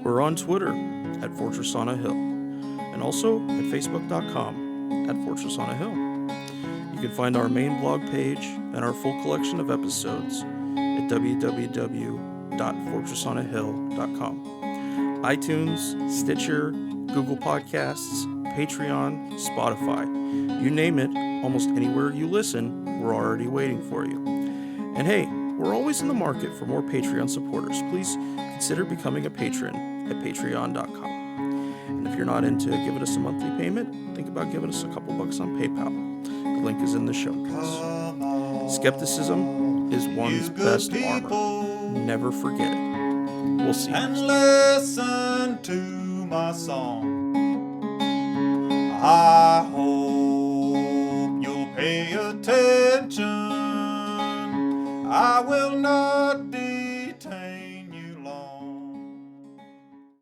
We're on Twitter at Fortress on a Hill, and also at facebook.com at Fortress on a Hill. You can find our main blog page and our full collection of episodes at www.fortressonahill.com. iTunes, Stitcher, Google Podcasts, Patreon, Spotify. You name it, almost anywhere you listen, we're already waiting for you. And hey, we're always in the market for more Patreon supporters. Please consider becoming a patron at patreon.com. And if you're not into giving us a monthly payment, think about giving us a couple bucks on PayPal. The link is in the show notes. Skepticism is one's best armor. Never forget it. We'll see you next time. Listen to my song. I hope you'll pay attention. I will not